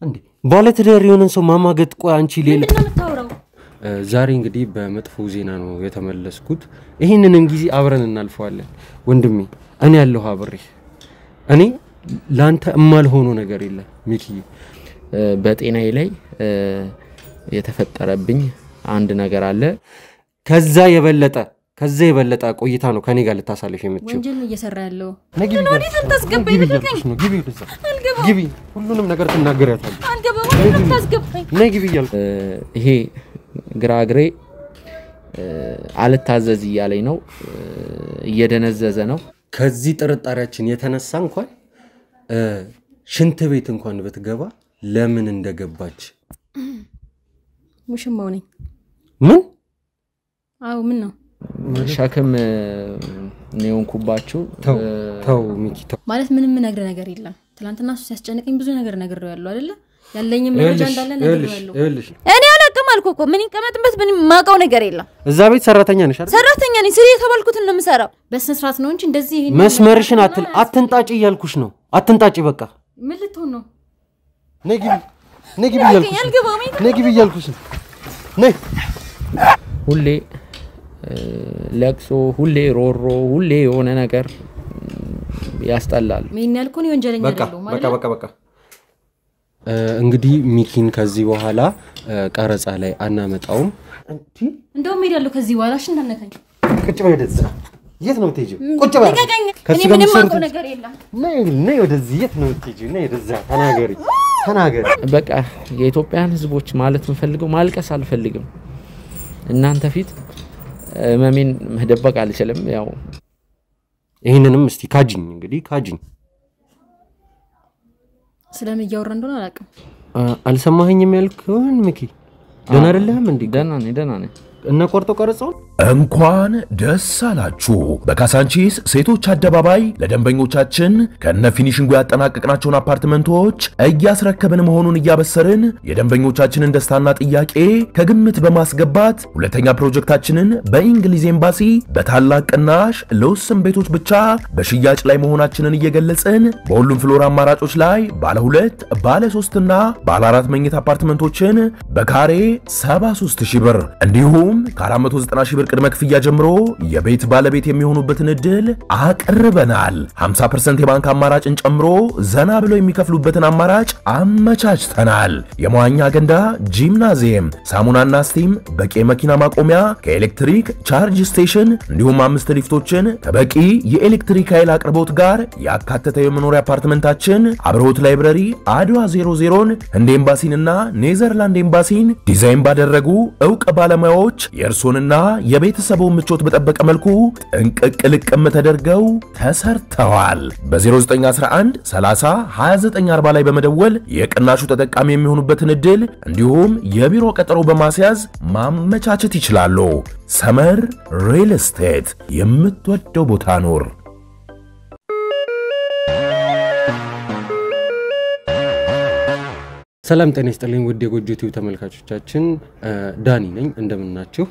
እንዴ ባለትዳር የሆነን ሰው ማማገጥ ቆይ አንቺ ሌላ ዛሬ እንግዲህ በመጥፎ ዜና ነው የተመለስኩት ይሄንንም ጊዜ አብረን እናልፈዋለን ወንድሜ እኔ ያለው አብሬ እኔ ላንተ እማልሆኖ ነገር የለም ሚኪ በጤናዬ ላይ የተፈጠረብኝ አንድ ነገር አለ ከዛ የበለጠ ቆይታ ነው ከኔ ጋር ልታሳልፍ የምትችው ወንጀል እየሰራ ያለው ነግቢ ተስገበኝ ግቢ ሁሉንም ነገር ተናገሪያታለሽ አንገባው ተስገበኝ ነግቢ ይያል ይሄ ግራግሬ አልታዘዝ ይያለኝ ነው እየደነዘዘ ነው ከዚህ ጥርጣሬያችን የተነሳ እንኳን ሽንት ቤት እንኳን ብትገባ ለምን እንደገባች ሙሽማው ነኝ ምን አው ምን ነው ሻከም ነውንኩባችሁ ተው ሚኪ ተው ማለት ምንም ነገር ነገር የለም ትላንትና እሱ ሲያስጨንቀኝ ብዙ ነገር ያለው አይደለ ያለኝም መረጃ እንዳለ ነገር ያለው እኔ አላቀም አልኩ ምን ይቀመጥበት ምን ማቀው ነገር የለም እዛ ቤት ሰራተኛ ነሽ አይደል ሰራተኛ ነኝ ስሪ የተባልኩት ነው የምሰራው በስነስርዓት ነው እንጂ እንደዚህ ይሄን መስመርሽን አትንጣጪ ይያልኩሽ ነው አትንጣጪ በቃ ምን ልትሆን ነው ነግቢ ይያልኩሽ ነይ ሁሌ ለቅሶ ሁሌ ሮሮ ሁሌ የሆነ ነገር ያስጠላል ምን ያልኩ ነው ወንጀለኛ አይደለም ማለት በቃ እንግዲህ ሚኪን ከዚህ በኋላ ቀረጻ ላይ አናመጣውም እንደውም ሄዳለሁ ከዚህ በኋላ እሺ እንዳነካኝ ቁጭ በይ ወደዛ የት ነው የምትሄጂው ቁጭ በይ እኔ ምንም ማውቀው ነገር የለም ነይ ወደዚህ የት ነው የምትሄጂው ነይ ወደዛ ተናገሪ በቃ የኢትዮጵያን ህዝቦች ማለት ምፈልገው ማልቀስ አልፈልግም እናንተ ፊት መሚን መደበቅ አልችልም ያው ይሄንንም እስቲ ካጂኝ ስለምን ያወራ እንደሆነ አላውቅም አልሰማኸኝም ያልከውን ሚኪ ደና አይደለም እንዴ ደና ነኝ እና ቆርጦ ቀረጻው እንኳን ደስ አላችሁ በካሳንቺስ ሴቶች አደባባይ ለደንበኞቻችን ከነ ፊኒሺንጉ ያጠናቀቅናቸውን አፓርትመንቶች እያስረከብን መሆኑን እያበሰርን የደንበኞቻችንን ደስታና ጥያቄ ከግምት በማስገባት ሁለተኛ ፕሮጀክታችንን በእንግሊዝ ኤምባሲ በታላቅ ቅናሽ ለውስን ቤቶች ብቻ በሽያጭ ላይ መሆናችንን እየገለጽን በሁሉም ፍሎር አማራጮች ላይ ባለ 2 ባለ 3 እና ባለ 4 መኝታ አፓርትመንቶችን በካሬ 73000 ብር እንዲሁም ከ490 ሺህ ብር ቅድመ ክፍያ ጀምሮ የቤት ባለቤት የሚሆኑበትን እድል አቅርበናል 50% የባንክ አማራጭን ጨምሮ ዘና ብለው የሚከፍሉበትን አማራጭ አመቻችተናል የመዋኛ ገንዳ ጂምናዚየም ሳሙናና ስቲም በቂ መኪና ማቆሚያ ከኤሌክትሪክ ቻርጅ ስቴሽን እንዲሁም 5 ሊፍቶችን ከበቂ የኤሌክትሪክ ኃይል አቅርቦት ጋር ያካተተ የመኖሪያ አፓርትመንታችን አብሮት ላይብረሪ አድዋ 00ን እንደ ኤምባሲንና ኔዘርላንድ ኤምባሲን ዲዛይን ባደረጉ ዕውቅ ባለሙያዎች የእርሶንና የቤተሰቡን ምቾት በጠበቀ መልኩ ጥንቅቅ ልቅም ተደርገው ተሰርተዋል በ0911 30 2940 ላይ በመደወል የቅናሹ ተጠቃሚ የሚሆኑበትን እድል እንዲሁም የቢሮ ቀጠሮ በማስያዝ ማመቻቸት ይችላሉ ሰመር ሪል ስቴት የምትወደው ቦታ ኖር ሰላም ጤና ይስጥልኝ ውድ የጎጆ ቲቪ ተመልካቾቻችን ዳኒ ነኝ እንደምናችሁ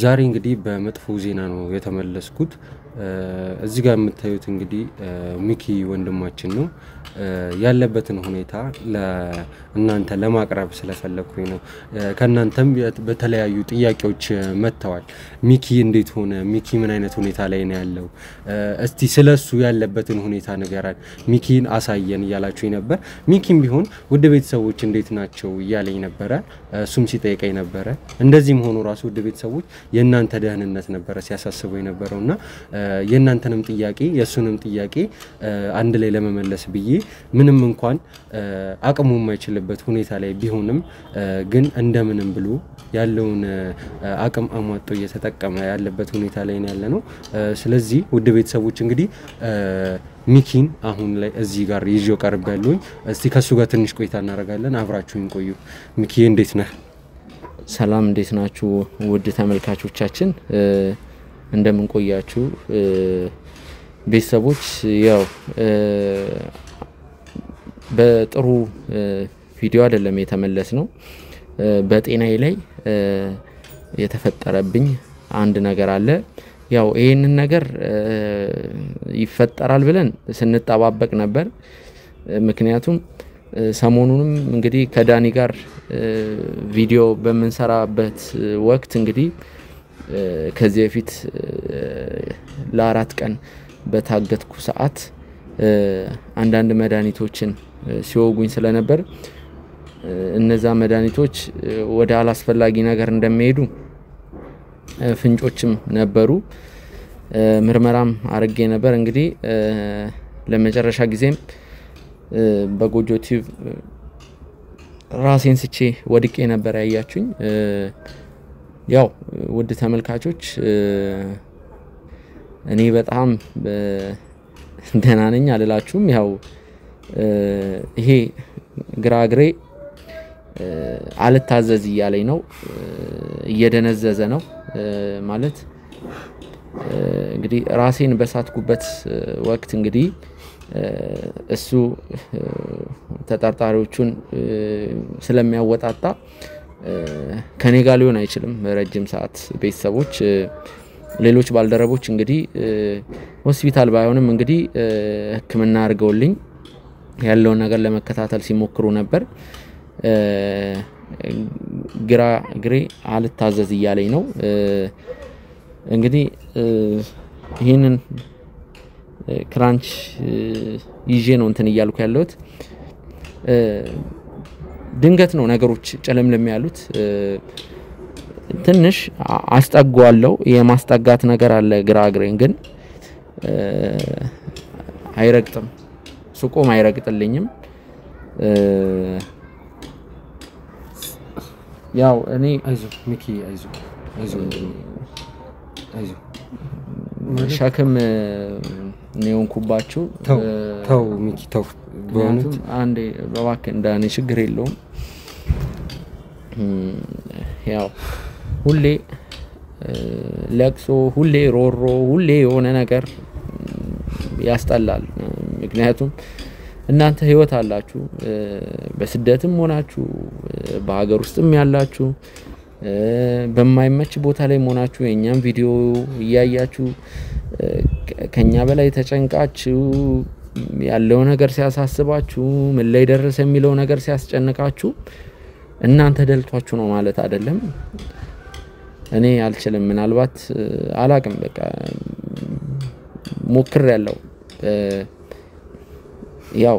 ዛሬ እንግዲህ በመጥፎ ዜና ነው የተመለስኩት እዚህ ጋር የምታዩት እንግዲህ ሚኪ ወንድማችን ነው ያለበትን ሁኔታ ለእናንተ ለማቅረብ ስለፈለኩኝ ነው ከናንተም በተለያዩ ጥያቄዎች መተዋል ሚኪ እንዴት ሆነ ሚኪ ምን አይነት ሁኔታ ላይ ነው ያለው እስቲ ስለሱ ያለበትን ሁኔታ ንገራን ሚኪን አሳየን ይያላችሁ ነበር ሚኪም ቢሆን ውድ ቤተሰቦች እንዴት ናቸው ይያለኝ ነበር እሱም ሲጠይቀኝ ነበር እንደዚህም ሆኖ ራሱ ውድ ቤተሰቦች የናንተ ደህንነት ነበር ሲያሳስበው የነበረውና የናንተንም ጥያቄ የሱንም ጥያቄ አንድ ላይ ለመመለስ ብዬ ምንም እንኳን አቅሙ የማይችልበት ሁኔታ ላይ ቢሆንም ግን እንደምንም ብሎ ያለውን አቅም አሟጦ እየተጠቀመ ያለበት ሁኔታ ላይ ነው ያለነው ስለዚህ ውድ ቤተሰቦች እንግዲህ ሚኪን አሁን ላይ እዚህ ጋር ይዤው ቀርብ ያለውኝ እስቲ ከሱ ጋር ትንሽ ቆይታ እናደርጋለን አብራችሁን ቆዩ ሚኪ እንዴት ነህ ሰላም እንዴት ናችሁ ውድ ተመልካቾቻችን እንደምን ቆያችሁ ቤተሰቦች ያው በጥሩ ቪዲዮ አይደለም የተመለስነው በጤናዬ ላይ የተፈጠረብኝ አንድ ነገር አለ ያው ይሄንን ነገር ይፈጠራል ብለን ስንጣባበቅ ነበር ምክንያቱም ሰሞኑንም እንግዲህ ከዳኒ ጋር ቪዲዮ በመንሰራበት ወቅት እንግዲህ ከዚህ በፊት ለ4 ቀን በታገትኩ ሰዓት አንዳንድ መድኃኒቶችን ሲወጉኝ ስለነበር እነዛ መድኃኒቶች ወደ አላስፈላጊ ነገር እንደሚሄዱ ፍንጮችም ነበሩ ምርመራም አርጌ ነበር እንግዲህ ለመጨረሻ ጊዜም በጎጆ ቲዩብ ራሴን ስቼ ወድቄ ነበር ያያችሁኝ ያው ውድ ተመልካቾች እኔ በጣም ደህና ነኝ አልላችሁም ያው ይሄ ግራግሬ አልታዘዝ ይያለኝ ነው እየደነዘዘ ነው ማለት እንግዲህ ራሴን በሳትኩበት ወቅት እንግዲህ እሱ ተጣጣሪዎቹን ስለሚያወጣጣ ከኔ ጋር ሊሆን አይችልም ረጅም ሰዓት ቤተሰቦች ሌሎች ባልደረቦች እንግዲህ ሆስፒታል ባይሆንም እንግዲህ ህክምና አርገውልኝ ያለው ነገር ለመከታተል ሲሞክሩ ነበር ግሬ አልታዘዝ ይያለኝ ነው እንግዲህ ይሄንን ክራንች ይዤ ነው እንትን ይያልኩ ያለሁት ድንገት ነው ነገሮች ጨለምለም ያሉት ትንሽ አስጠጓለው የማስጠጋት ነገር አለ ግራግሬን ግን አይረግጥም ሱቆም አይረግጥልኝም ያው እኔ አይዞ ሚኪ አይዞ ሸክም ነው ኩባችሁ ተው ሚኪ ተው በእውነት አንዴ በባክ እንዳኔ ችግር የለውም ያው ሁሌ ለቅሶ ሁሌ ሮሮ ሁሌ የሆነ ነገር ያስጠላል ምክንያቱም እናንተ ህይወት አላችሁ በስደትም ሆናችሁ በሀገር ውስጥም ያላችሁ በማይመች ቦታ ላይ ሆናችሁ የኛም ቪዲዮ ያያያችሁ ከኛ በላይ ተጨንቃችሁ ያለው ነገር ሲያሳስባችሁ ምን ላይ ደረሰ የሚለው ነገር ሲያስጨንቃችሁ እናንተ ደልቷችሁ ነው ማለት አይደለም እኔ አልችልም ምናልባት አላቅም በቃ ሞክር ያለው ያው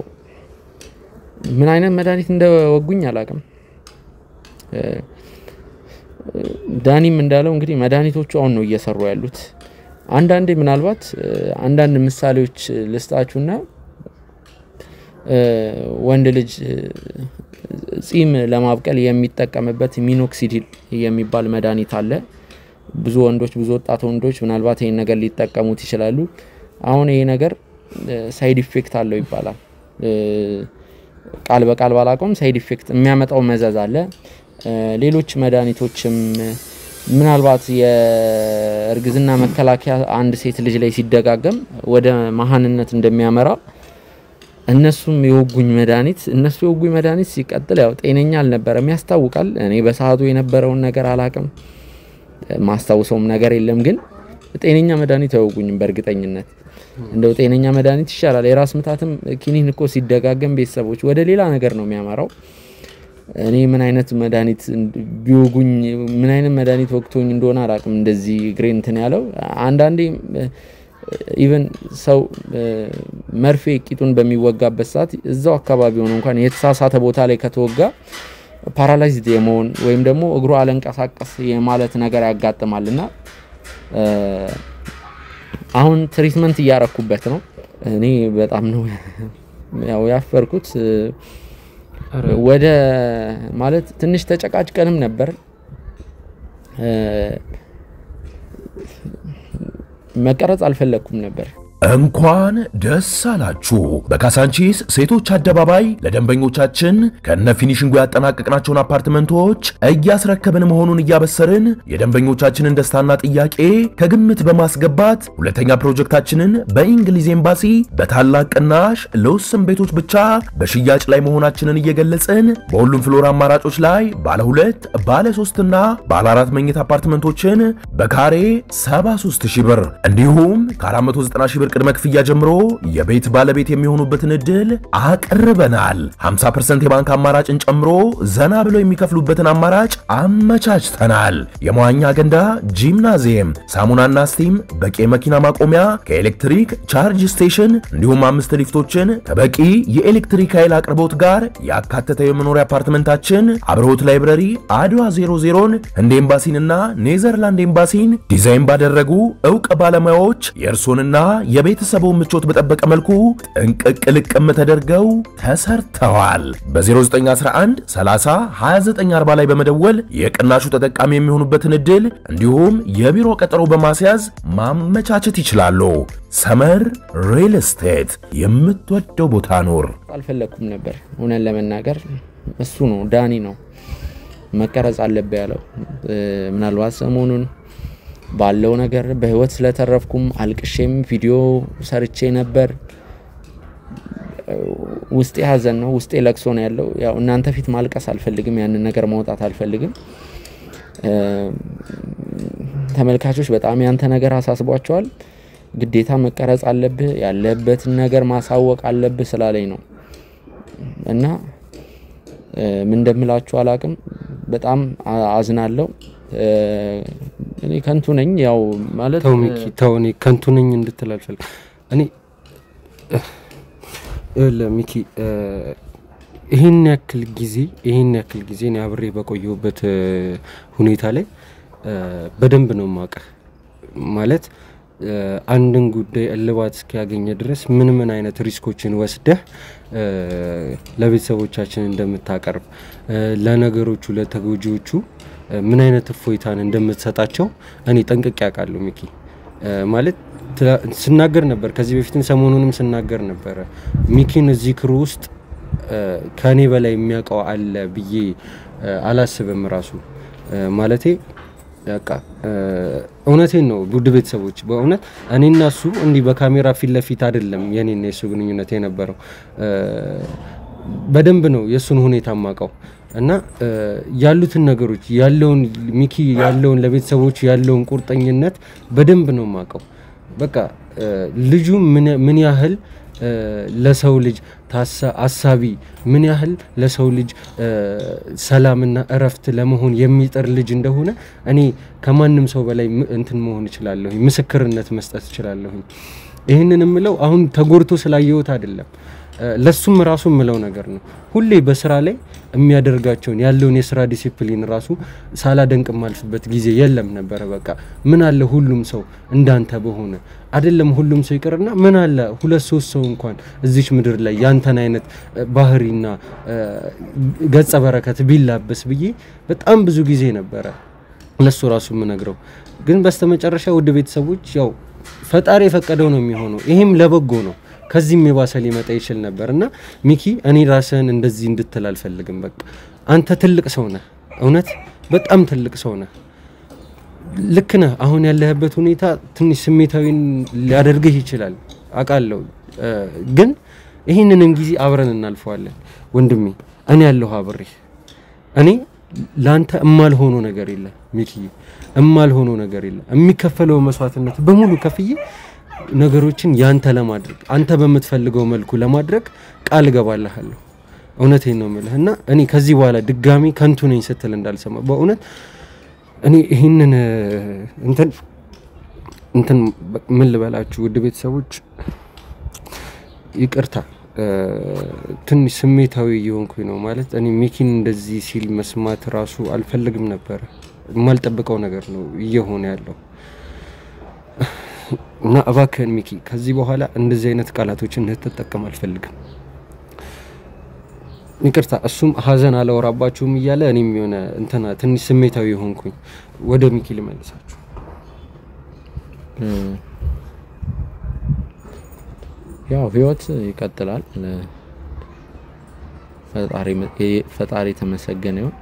ምን አይነት መድኃኒት እንደወጉኝ አላቅም ዳኒም እንዳለው እንግዲህ መድኃኒቶቹ አሁን ነው እየሰሩ ያሉት አንዳንዴ ምናልባት አንዳንድ ምሳሌዎች ልስጣችሁና ወንድ ልጅ ጺም ለማብቀል የሚጠቀምበት ሚኖክሲዲል የሚባል መድኃኒት አለ ብዙ ወንዶች ብዙ ወጣት ወንዶች ምናልባት ይሄን ነገር ሊጠቀሙት ይችላሉ አሁን ይሄ ነገር ሳይድ ኢፌክት አለው ይባላል ቃል በቃል ባላቆም ሳይድ ኢፌክት የሚያመጣው መዘዝ አለ ሌሎች መድኃኒቶችም ምናልባት የእርግዝና መከላከያ አንድ ሴት ልጅ ላይ ሲደጋገም ወደ መሃንነት እንደሚያመራ እነሱም የወጉኝ መድኃኒት ሲቀጥል ያው ጤነኛ አልነበረም ያስታውቃል እኔ በሰዓቱ የነበረውን ነገር አላቅም ማስተዋውሰውም ነገር የለም ግን ጤነኛ መድኃኒት ያወጉኝም በእርግጠኝነት እንደው ጤነኛ መድኃኒት ይሻላል የራስ ምታትም ኪኒን እኮ ሲደጋገም ቤተሰቦች ወደ ሌላ ነገር ነው የሚያመራው እኔ ምን አይነት መድኃኒት ቢወጉኝ ምን አይነት መድኃኒት ወቅቶኝ እንደሆነ አላቅም እንደዚህ ግሬን እንትን ያለው አንዳንዴ ኢቭን ሰው መርፌ ቂጡን በሚወጋበት ሰዓት እዛው አካባቢ ሆኖ እንኳን የተሳሳተ ቦታ ላይ ከተወጋ ፓራላይዝድ የመሆን ወይም ደግሞ እግሩ አለንቀሳቀስ የማለት ነገር ያጋጥማልና አሁን ትሪትመንት ያያረኩበት ነው እኔ በጣም ነው ያው ያፈርኩት ወደ ማለት ትንሽ ተጨቃጭቀንም ነበር መቀረጽ አልፈለኩም ነበር እንኳን ደስ አላችሁ በካሳንቺስ ሴቶች አደባባይ ለደንበኞቻችን ከነ ፊኒሺንጉ ያጠናቀቅናቸውን አፓርትመንቶች እያስረከብን መሆኑን እያበሰርን የደንበኞቻችንን ደስታና ጥያቄ ከግምት በማስገባት ሁለተኛ ፕሮጀክታችንን በእንግሊዝ ኤምባሲ በታላቅ ቅናሽ ለውስን ቤቶች ብቻ በሽያጭ ላይ መሆናችንን እየገለጽን በሁሉም ፍሎር አማራጮች ላይ ባለ 2 ባለ 3 እና ባለ 4 መኝታ አፓርትመንቶችን በካሬ 73000 ብር እንዲሁም ከ490,000 ብር ቅድመ ክፍያ ጀምሮ የቤት ባለቤት የሚሆኑበትን እድል አቅርበናል። 50% የባንክ አማራጭን ጨምሮ ዘና ብለው የሚከፍሉበትን አማራጭ አመቻችተናል። የመዋኛ ገንዳ፣ ጂምናዚየም፣ ሳሙናና ስቲም፣ በቂ መኪና ማቆሚያ፣ ከኤሌክትሪክ ቻርጅ ስቴሽን እንዲሁም 5 ሊፍቶችን ከበቂ የኤሌክትሪክ ኃይል አቅርቦት ጋር ያካተተ የመኖሪያ አፓርትመንታችን አብርሆት ላይብረሪ አድዋ 00ን ህንድ ኤምባሲንና ኔዘርላንድ ኤምባሲን ዲዛይን ባደረጉ ዕውቅ ባለሙያዎች የእርሶንና የቤተሰቡን ምቾት በጠበቀ መልኩ ጥንቅቅ ልቅም ተደርገው ተሰርተዋል። በ0911 30 2940 ላይ በመደወል የቅናሹ ተጠቃሚ የሚሆኑበትን እድል እንዲሁም የቢሮ ቀጠሮ በማስያዝ ማመቻቸት ይችላሉ። ሰመር ሪል ስቴት የምትወደው ቦታ ኖር። አልፈለኩም ነበር ሆነን ለመናገር እሱ ነው ዳኒ ነው መቀረጽ አለበት ያለው። ምናልባት ሰሞኑን ባለው ነገር በህይወት ስለተረፍኩም አልቅሼም ቪዲዮ ሰርቼ ነበር። ውስጤ ሀዘን ነው፣ ውስጤ ለቅሶ ነው ያለው። ያው እናንተ ፊት ማልቀስ አልፈልግም፣ ያን ነገር ማውጣት አልፈልግም። ተመልካቾች በጣም ያንተ ነገር አሳስቧቸዋል። ግዴታ መቀረጽ አለብህ፣ ያለበትን ነገር ማሳወቅ አለብህ ስላለኝ ነው እና ምን እንደምላችሁ አላቅም። በጣም አዝናለሁ። እኔ ከንቱ ነኝ ያው ማለት ተው እኔ ከንቱ ነኝ እንድትል አልፈልግም። እኔ ለሚኪ ይሄን ያክል ጊዜ እኔ አብሬ በቆየሁበት ሁኔታ ላይ በደንብ ነው ማቀር ማለት አንድን ጉዳይ እልባት እስኪያገኝ ድረስ ምን አይነት ሪስኮችን ወስደህ ለቤተሰቦቻችን እንደምታቀርብ ለነገሮቹ ለተጎጂዎቹ ምን አይነት እፎይታን እንደምትሰጣቸው እኔ ጠንቅቄ ያውቃለሁ። ሚኪ ማለት ስናገር ነበር ከዚህ በፊትም ሰሞኑንም ስናገር ነበር። ሚኪን እዚህ ክሩ ውስጥ ከኔ በላይ የሚያውቀው አለ ብዬ አላስብም ራሱ ማለቴ በቃ እውነቴን ነው። ውድ ቤተሰቦች በእውነት እኔና እሱ እንዲህ በካሜራ ፊት ለፊት አይደለም የኔና የሱ ግንኙነት የነበረው። በደንብ ነው የሱን ሁኔታ ማቀው እና ያሉትን ነገሮች ያለውን ሚኪ ያለውን ለቤተሰቦች ያለውን ቁርጠኝነት በደንብ ነው ማቀው። በቃ ልጁ ምን ያህል ለሰው ልጅ አሳቢ ምን ያህል ለሰው ልጅ ሰላምና እረፍት ለመሆን የሚጥር ልጅ እንደሆነ እኔ ከማንም ሰው በላይ እንትን መሆን እችላለሁ፣ ምስክርነት መስጠት እችላለሁ። ይሄንን ምለው አሁን ተጎርቶ ስላየሁት አይደለም፣ ለሱም ራሱ ምለው ነገር ነው። ሁሌ በስራ ላይ የሚያደርጋቸውን ያለውን የስራ ዲሲፕሊን ራሱ ሳላደንቅ ማልፍበት ጊዜ የለም ነበር። በቃ ምን አለ ሁሉም ሰው እንዳንተ በሆነ አይደለም፣ ሁሉም ሰው ይቀርና ምን አለ 2-3 ሰው እንኳን እዚች ምድር ላይ ያንተን አይነት ባህሪና ገጸ በረከት ቢላበስ ብዬ በጣም ብዙ ጊዜ ነበር ለሱ ራሱ ምነግረው። ግን በስተመጨረሻ ውድ ቤተሰቦች ያው ፈጣሪ የፈቀደው ነው የሚሆነው። ይሄም ለበጎ ነው። ከዚህም የባሰ ሊመጣ ይችላል ነበርና ሚኪ እኔ ራስህን እንደዚህ እንድትል አልፈልግም። በቃ አንተ ትልቅ ሰው ነህ፣ እውነት በጣም ትልቅ ሰው ነህ። ልክ ነህ። አሁን ያለህበት ሁኔታ ትንሽ ስሜታዊ ሊያደርግህ ይችላል አውቃለሁ፣ ግን ይሄንንም ጊዜ አብረን እናልፈዋለን ወንድሜ። እኔ ያለሁ አብሬ እኔ ላንተ እማልሆኖ ነገር የለም ሚኪ፣ እማልሆኖ ነገር የለም። የሚከፈለው መስዋዕትነት በሙሉ ከፍዬ ነገሮችን ያንተ ለማድረግ አንተ በመትፈልገው መልኩ ለማድረግ ቃል ገባልሃለሁ። እውነቴን ነው የምልህና እኔ ከዚህ በኋላ ድጋሚ ከንቱ ነኝ ስትል እንዳልሰማ በእውነት እኔ ይሄንን እንትን ምን ልበላችሁ ውድ ቤተሰቦች ይቅርታ፣ ትንሽ ስሜታዊ እየሆንኩኝ ነው። ማለት እኔ ሚኪን እንደዚህ ሲል መስማት ራሱ አልፈልግም ነበር። የማልጠብቀው ነገር ነው እየሆነ ያለው እና እባክህን ሚኪ ከዚህ በኋላ እንደዚህ አይነት ቃላቶችን እንድትጠቀም አልፈልግም። ይቅርታ። እሱም ሀዘን አላወራባችሁም እያለ እኔም የሆነ እንትና ትንሽ ስሜታዊ ሆንኩኝ። ወደ ሚኪ ልመልሳችሁ። ያው ህይወት ይቀጥላል። ፈጣሪ ተመሰገነ ይሁን።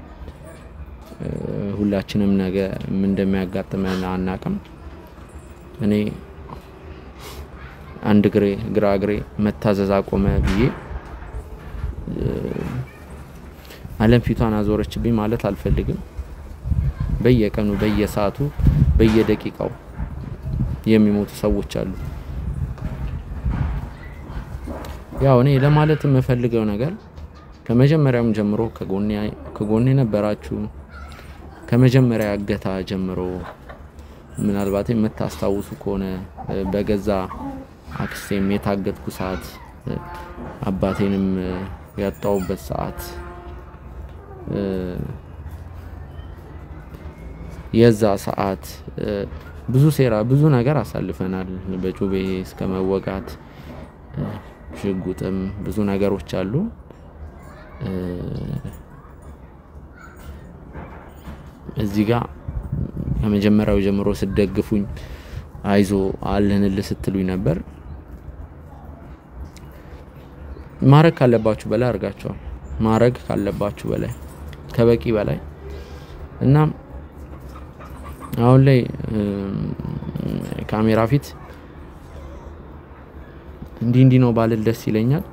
ሁላችንም ነገ ምን እንደሚያጋጥመን አናውቅም። እኔ አንድ ግራ እግሬ መታዘዝ አቆመ ብዬ ዓለም ፊቷን አዞረችብኝ ማለት አልፈልግም። በየቀኑ በየሰዓቱ በየደቂቃው የሚሞቱ ሰዎች አሉ። ያው እኔ ለማለት የምፈልገው ነገር ከመጀመሪያም ጀምሮ ከጎኔ ነበራችሁ ከመጀመሪያ እገታ ጀምሮ ምናልባት የምታስታውሱ ከሆነ በገዛ አክስቴም የታገትኩ ሰዓት አባቴንም ያጣውበት ሰዓት የዛ ሰዓት ብዙ ሴራ ብዙ ነገር አሳልፈናል በጩቤ እስከ መወጋት ሽጉጥም ብዙ ነገሮች አሉ እዚህ ጋር ከመጀመሪያው ጀምሮ ስደግፉኝ አይዞ አለንልህ ስትሉኝ ነበር ማረግ ካለባችሁ በላይ አርጋችኋል ማረግ ካለባችሁ በላይ ከበቂ በላይ እና አሁን ላይ ካሜራ ፊት እንዲ ነው ባልል ደስ ይለኛል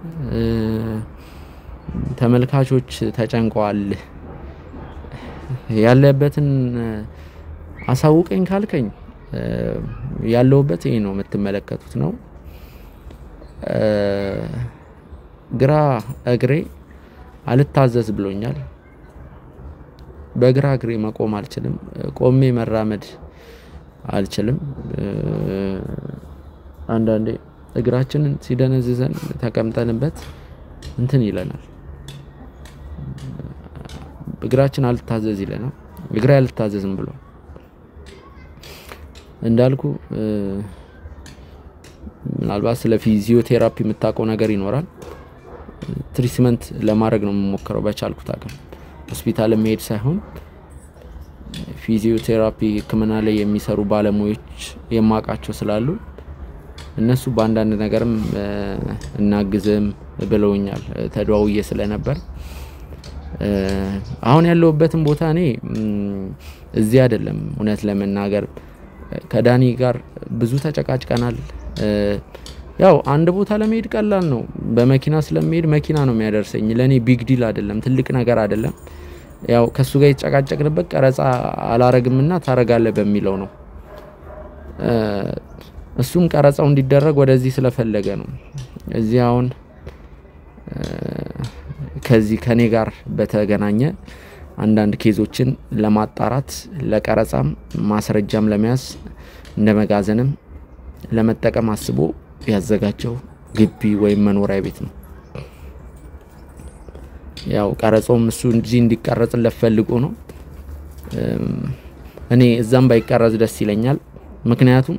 ተመልካቾች ተጨንቀዋል ያለበትን አሳውቀኝ ካልከኝ ያለውበት ይሄ ነው የምትመለከቱት ነው ግራ እግሬ አልታዘዝ ብሎኛል በግራ እግሬ መቆም አልችልም ቆሜ መራመድ አልችልም አንዳንዴ እግራችንን ሲደነዝዘን ተቀምጠንበት እንትን ይለናል እግራችን አልታዘዝ ይለናል እግሬ አልታዘዝም ብሎ እንዳልኩ ምናልባት ስለ ፊዚዮቴራፒ የምታውቀው ነገር ይኖራል ትሪትመንት ለማድረግ ነው የምሞክረው በቻልኩት አቅም ሆስፒታል መሄድ ሳይሆን ፊዚዮቴራፒ ህክምና ላይ የሚሰሩ ባለሙያዎች የማቃቸው ስላሉ እነሱ በአንዳንድ ነገርም እናግዝም ብለውኛል ተደዋውዬ ስለነበር አሁን ያለውበትን ቦታ እኔ እዚህ አይደለም እውነት ለመናገር ከዳኒ ጋር ብዙ ተጨቃጭቀናል ያው አንድ ቦታ ለመሄድ ቀላል ነው በመኪና ስለመሄድ መኪና ነው የሚያደርሰኝ ለኔ ቢግ ዲል አይደለም ትልቅ ነገር አይደለም ያው ከሱ ጋር ይጨቃጨቅንበት ቀረጻ አላረግምና ታረጋለህ በሚለው ነው እሱም ቀረጻው እንዲደረግ ወደዚህ ስለፈለገ ነው እዚህ አሁን ከዚህ ከኔ ጋር በተገናኘ አንዳንድ ኬዞችን ለማጣራት ለቀረጻም ማስረጃም ለመያዝ እንደመጋዘንም ለመጠቀም አስቦ ያዘጋጀው ግቢ ወይም መኖሪያ ቤት ነው ያው ቀረጻውም እሱ እንዲቀረጽለት ፈልጎ ነው እኔ እዛም ባይቀረጽ ደስ ይለኛል ምክንያቱም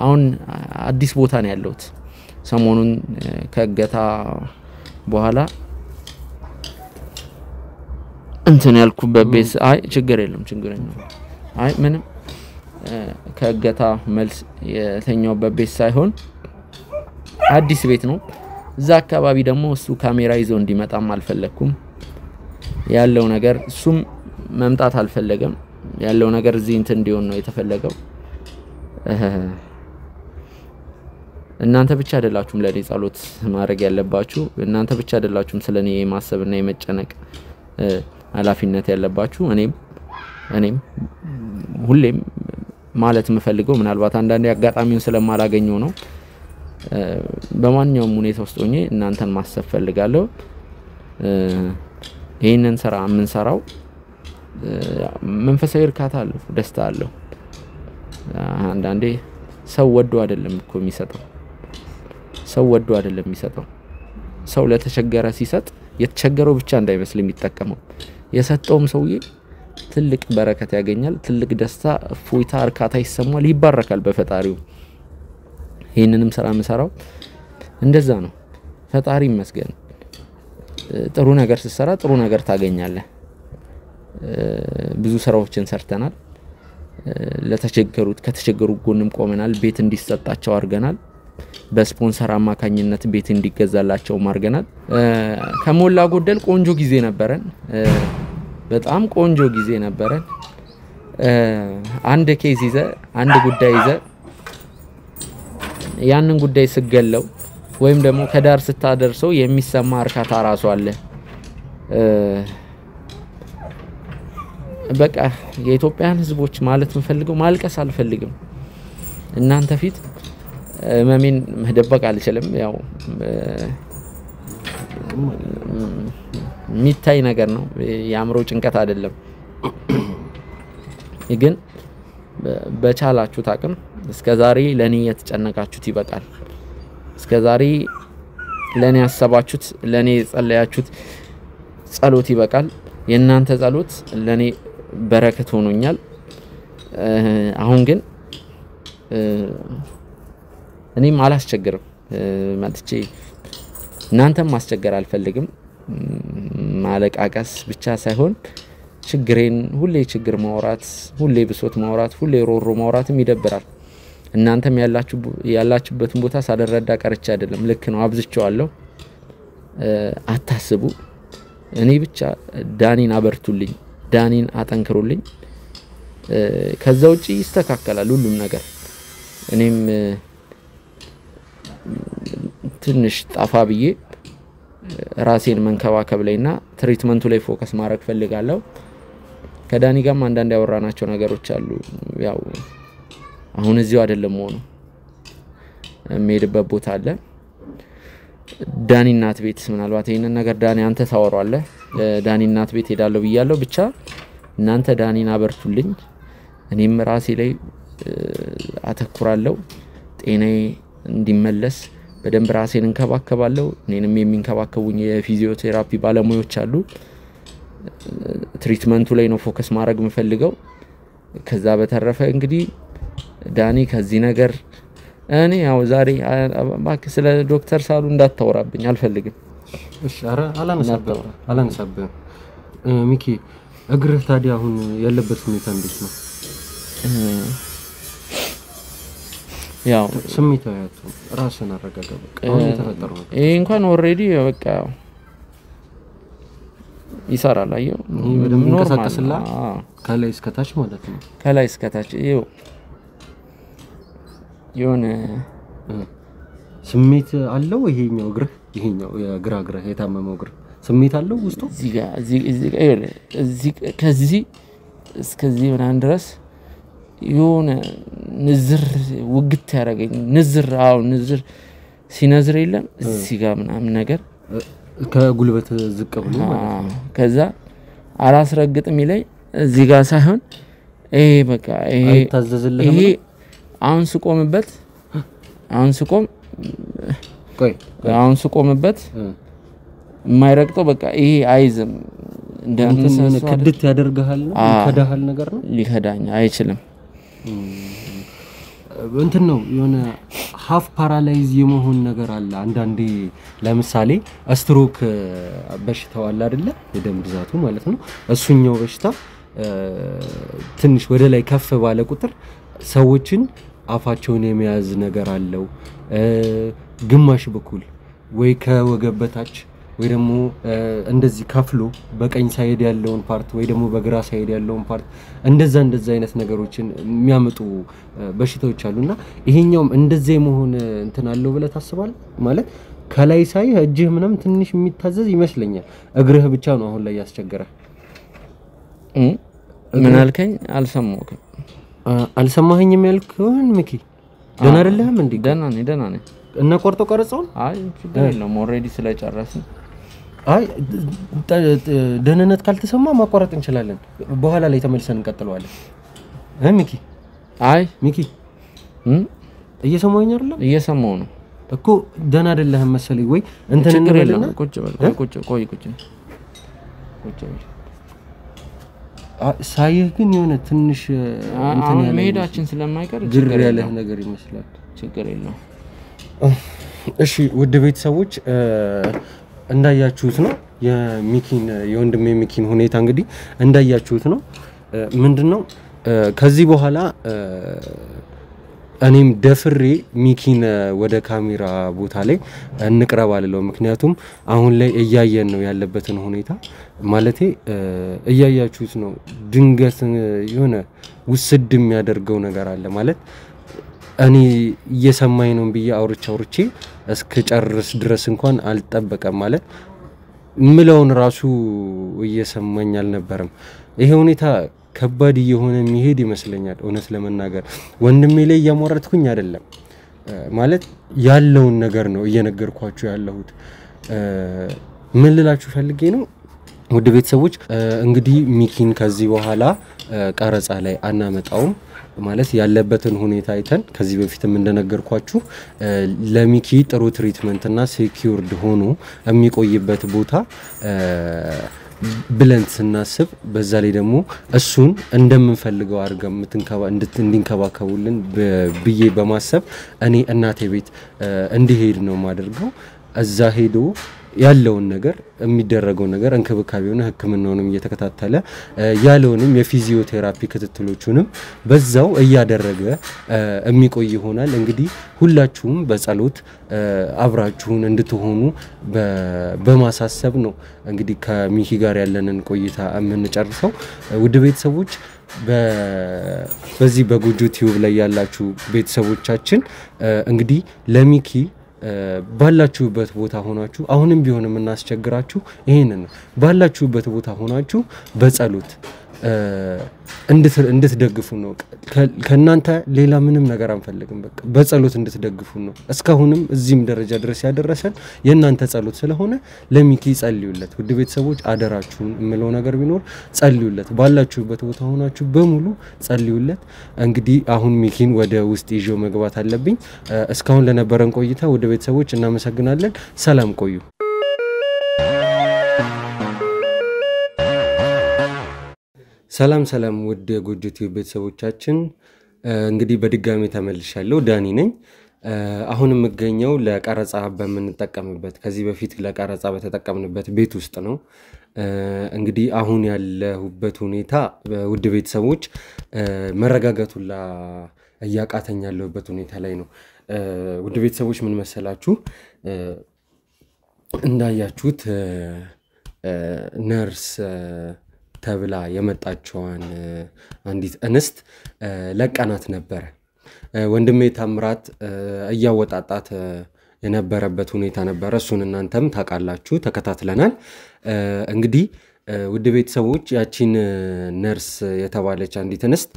አሁን አዲስ ቦታ ነው ያለሁት ሰሞኑን ከገታ በኋላ እንትን ያልኩበት ቤት አይ ችግር የለም አይ ምንም ከገታ መልስ የተኛውበት ቤት ሳይሆን አዲስ ቤት ነው እዛ አካባቢ ደግሞ እሱ ካሜራ ይዞ እንዲመጣም አልፈለኩም ያለው ነገር እሱም መምጣት አልፈለገም ያለው ነገር እዚህ እንትን እንዲሆን ነው የተፈለገው እናንተ ብቻ አይደላችሁም ለኔ ጸሎት ማድረግ ያለባችሁ እናንተ ብቻ አይደላችሁም ስለኔ ማሰብና የመጨነቅ ኃላፊነት ያለባችሁ እኔም ሁሌም ማለት የምፈልገው ምናልባት አንዳንዴ አጋጣሚውን ስለማላገኘው ነው በማንኛውም ሁኔታ ውስጥ ሆኜ እናንተን ማሰብ ፈልጋለሁ ይሄንን ስራ ምን ሰራው መንፈሳዊ እርካታ አለው ደስታ አለው አንዳንዴ ሰው ወዶ አይደለም እኮ የሚሰጠው ሰው ለተቸገረ ሲሰጥ የተቸገረው ብቻ እንዳይመስል የሚጠቀመው የሰጠውም ሰውዬ ትልቅ በረከት ያገኛል ትልቅ ደስታ ፎይታ እርካታ ይሰማል ይባረካል በፈጣሪው ይሄንንም ስራ መስራው እንደዛ ነው ፈጣሪ ይመስገን ጥሩ ነገር ሲሰራ ጥሩ ነገር ታገኛለህ ብዙ ስራዎችን ሰርተናል ለተቸገሩት ከተቸገሩ ጎንም ቆመናል ቤት እንዲሰጣቸው አርገናል በስፖንሰር አማካኝነት ቤት እንዲገዛላቸው ማርገናል ከሞላ ጎደል ቆንጆ ጊዜ ነበረን በጣም ቆንጆ ጊዜ ነበረን አንድ ኬዝ ይዘ አንድ ጉዳይ ይዘ ያንን ጉዳይ ስገለው ወይም ደግሞ ከዳር ስታደርሰው የሚሰማ እርካታ ራሱ አለ በቃ የኢትዮጵያን ህዝቦች ማለት ምፈልገው ማልቀስ አልፈልግም እናንተ ፊት መሚን መደበቅ አልችልም ያው አላውቅም ማለት ነው። የሚታይ ነገር ነው የአእምሮ ጭንቀት አይደለም ግን በቻላችሁት አቅም እስከዛሬ ለኔ የተጨነቃችሁት ይበቃል እስከዛሬ ለኔ ያሰባችሁት ለኔ ጸለያችሁት ጸሎት ይበቃል የናንተ ጸሎት ለኔ በረከት ሆኖኛል አሁን ግን እኔም አላስቸግርም ማጥቼ እናንተም ማስቸገር አልፈልግም ማለቃቀስ ብቻ ሳይሆን ችግሬን ሁሌ ችግር ማውራት ሁሌ ብሶት ማውራት ሁሌ ሮሮ ማውራትም ይደብራል እናንተም ያላችሁበትን ቦታ ሳደረዳ ቀርቻ አይደለም ልክ ነው አብዝቻለሁ አታስቡ እኔ ብቻ ዳኒን አበርቱልኝ ዳኒን አጠንክሩልኝ ከዛው ውጪ ይስተካከላል ሁሉም ነገር እኔም ትንሽ ጣፋ ብዬ ራሴን መንከባከብ ላይና ትሪትመንቱ ላይ ፎከስ ማድረግ ፈልጋለሁ ከዳኒ ጋርም አንዳንድ ያወራናቸው ነገሮች አሉ ያው አሁን እዚሁ አይደለም ሆኖ ሜድበት ቦታ አለ ዳኒ እናት ቤት ምናልባት ይሄንን ነገር ዳኒ አንተ ታወራለህ ዳኒ እናት ቤት ሄዳለሁ ብያለሁ ብቻ እናንተ ዳኒን አበርቱልኝ እኔም ራሴ ላይ አተኩራለሁ ጤናዬ እንዲመለስ በደንብ ራሴን እንከባከባለሁ እኔንም የሚንከባከቡኝ የፊዚዮቴራፒ ባለሙያዎች አሉ ትሪትመንቱ ላይ ነው ፎከስ ማድረግ የምፈልገው ከዛ በተረፈ እንግዲህ ዳኒ ከዚህ ነገር እኔ ያው ዛሬ ባክ ስለ ዶክተር ሳሉ እንዳታወራብኝ አልፈልግም እሺ አረ አላነሳብህ ሚኪ እግርህ ታዲያ አሁን ያለበት ሁኔታ እንዴት ነው ያው ስሜታዊ አትሁን ራስን አረጋጋ በቃ አሁን የተፈጠረው ነገር ይሄ እንኳን ኦሬዲ በቃ ይሰራል አየው በደንብ እንቀሳቀስላ ከላይ እስከ ታች ማለት ነው ከላይ እስከ ታች ይው የሆነ ስሜት አለው ይሄኛው እግር ይሄኛው የግራ እግር የታመመው እግር ስሜት አለው ውስጡ እዚህ ከዚህ እስከዚህ ምናምን ድረስ የሆነ ንዝር ውግት ያረጋኝ ንዝር ሲነዝር የለም እዚህ ጋር ምናምን ነገር ከጉልበት ዝቅ ብሎ ማለት ነው ከዛ አላስረግጥም ይለኝ እዚህ ጋር ሳይሆን ይሄ በቃ ይሄ አሁን ስቆምበት የማይረግጠው በቃ ይሄ አይዝም እንደምትሰነ ከድት ያደርጋል ነው ከዳሃል ነገር ነው ሊከዳኝ አይችልም እንትን ነው የሆነ ሃፍ ፓራላይዝ የመሆን ነገር አለ አንዳንዴ ለምሳሌ ስትሮክ በሽታው አለ አይደለ የደም ብዛቱ ማለት ነው እሱኛው በሽታ ትንሽ ወደ ላይ ከፍ ባለ ቁጥር ሰዎችን አፋቸውን የሚያዝ ነገር አለው ግማሽ በኩል ወይ ከወገብ በታች ወይ ደግሞ እንደዚህ ከፍሎ በቀኝ ሳይድ ያለውን ፓርት ወይ ደግሞ በግራ ሳይድ ያለውን ፓርት እንደዛ አይነት ነገሮችን የሚያመጡ በሽታዎች አሉና ይሄኛውም እንደዛ የመሆን እንትን አለው ብለ ታስባለህ ማለት ከላይ ሳይ እጅህ ምንም ትንሽ የሚታዘዝ ይመስለኛል እግርህ ብቻ ነው አሁን ላይ ያስቸገረ ምን አልከኝ አልሰማኸኝም ያልከውን ሚኪ ደህና አይደለህም እንዴ ደህና ነኝ እና ቆርጦ ቀረጻውን አይ ችግር የለውም ኦሬዲ ስለጨረስን አይ ደህንነት ካልተሰማ ማቋረጥ እንችላለን በኋላ ላይ ተመልሰን እንቀጥለዋለን ሚኪ ሚኪ እየሰማኸኝ አይደል እየሰማሁ ነው እኮ ደህና አይደለህም መሰለኝ ወይ እንትን እንበልና ቁጭ በል ሳይህ ግን የሆነ ትንሽ እንትን ያለ መሄዳችን ስለማይቀር ግር ያለ ነገር ይመስላል ችግር የለውም እሺ ውድ ቤተሰቦች እንዳያችሁት ነው የወንድሜ ሚኪን ሁኔታ እንግዲህ እንዳያችሁት ነው ምንድነው ከዚህ በኋላ እኔም ደፍሬ ሚኪን ወደ ካሜራ ቦታ ላይ እንቅረብ አልለው ምክንያቱም አሁን ላይ እያየን ነው ያለበትን ሁኔታ ማለቴ እያያችሁት ነው ድንገት የሆነ ውስድ የሚያደርገው ነገር አለ ማለት እኔ እየሰማኝ ነው ብዬ አውርቼ እስከጨርስ ድረስ እንኳን አልጠበቀም ማለት ምለውን ራሱ እየሰማኝ አልነበረም ይሄ ሁኔታ ከባድ የሆነ የሚሄድ ይመስለኛል እውነት ለመናገር ወንድሜ ላይ ያሞረትኩኝ አይደለም ማለት ያለውን ነገር ነው እየነገርኳችሁ ያለሁት ምን ልላችሁ ፈልጌ ነው ውድ ቤተሰቦች እንግዲህ ሚኪን ከዚህ በኋላ ቀረጻ ላይ አናመጣውም ማለት ያለበትን ሁኔታ አይተን ከዚህ በፊትም እንደነገርኳችሁ ለሚኪ ጥሩ ትሪትመንት እና ሴኩርድ ሆኖ የሚቆይበት ቦታ ብለን ስናስብ በዛ ላይ ደግሞ እሱን እንደምንፈልገው አድርገን እንድንከባከቡልን ብዬ በማሰብ እኔ እናቴ ቤት እንዲሄድ ነው ማድርገው እዛ ሄዶ ያለውን ነገር የሚደረገው ነገር እንክብካቤውና ህክምናውንም እየተከታተለ ያለውንም የፊዚዮቴራፒ ክትትሎቹንም በዛው እያደረገ የሚቆይ ይሆናል እንግዲህ ሁላችሁም በጸሎት አብራችሁን እንድትሆኑ በማሳሰብ ነው እንግዲህ ከሚኪ ጋር ያለንን ቆይታ የምንጨርሰው ውድ ቤተሰቦች በዚህ በጎጆ ቲዩብ ላይ ያላችሁ ቤተሰቦቻችን እንግዲህ ለሚኪ ባላችሁበት ቦታ ሆናችሁ አሁንም ቢሆን እናስቸግራችሁ ይሄንን ባላችሁበት ቦታ ሆናችሁ በጸሎት እንድትደግፉ ነው ከናንተ ሌላ ምንም ነገር አንፈልግም በቃ በጸሎት እንድትደግፉ ነው እስካሁንም እዚህም ደረጃ ድረስ ያደረሰን የናንተ ጸሎት ስለሆነ ለሚኪ ጸልዩለት ውድ ቤተሰቦች አደራችሁን እምለው ነገር ቢኖር ጸልዩለት ባላችሁበት ቦታ ሆናችሁ በሙሉ ጸልዩለት እንግዲህ አሁን ሚኪን ወደ ውስጥ ይዤው መግባት አለብኝ እስካሁን ለነበረን ቆይታ ውድ ቤተሰቦች እናመሰግናለን ሰላም ቆዩ ሰላም ውድ የጎጆ ቲዩብ ቤተሰቦቻችን እንግዲህ በድጋሚ ተመልሻለሁ ዳኒ ነኝ አሁን የምገኘው ለቀረጻ በመንጠቀምበት ከዚህ በፊት ለቀረጻ በተጠቀምንበት ቤት ውስጥ ነው እንግዲህ አሁን ያለሁበት ሁኔታ ውድ ቤተሰቦች መረጋጋቱላ ያቃተኝ ያለሁበት ሁኔታ ላይ ነው ውድ ቤተሰቦች ምን መሰላችሁ እንዳያችሁት ነርስ ተብላ የመጣችዋን አንዲት እንስት ለቀናት ነበር ወንድሜ ታምራት ያወጣጣት የነበረበት ሁኔታ ነበር እሱን እናንተም ታቃላችሁ ተከታትለናል እንግዲህ ውድ ቤተሰቦች ያቺን ነርስ የተባለች አንዲት እንስት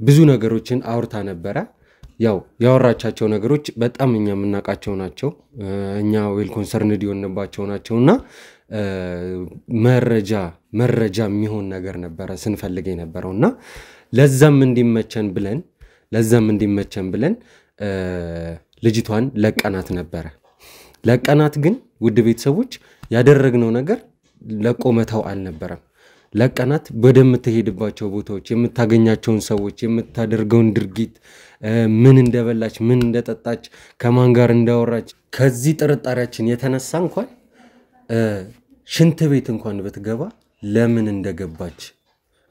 ብዙ ነገሮችን አውርታ ነበር ያው ያወራቻቸው ነገሮች በጣም እኛ ምናቃቸው ናቸው እኛ ዌል ኮንሰርንድ ይሆንባቸው ናቸውና መረጃ የሚሆን ነገር ነበር ስንፈልግ የነበረውና ለዛም እንዲመቸን ብለን ልጅቷን ለቀናት ነበር ለቀናት ግን ውድ ቤተሰቦች ያደረግነው ነገር ለቆመታው አልነበረም ለቀናት በደምትሄድባቸው ቦታዎች የምታገኛቸውን ሰዎች የምታደርገውን ድርጊት ምን እንደበላች ምን እንደጠጣች ከማን ጋር እንዳወራች ከዚህ ጥርጣሬያችን የተነሳ እንኳን ሽንት ቤት እንኳን ብትገባ ለምን እንደገባች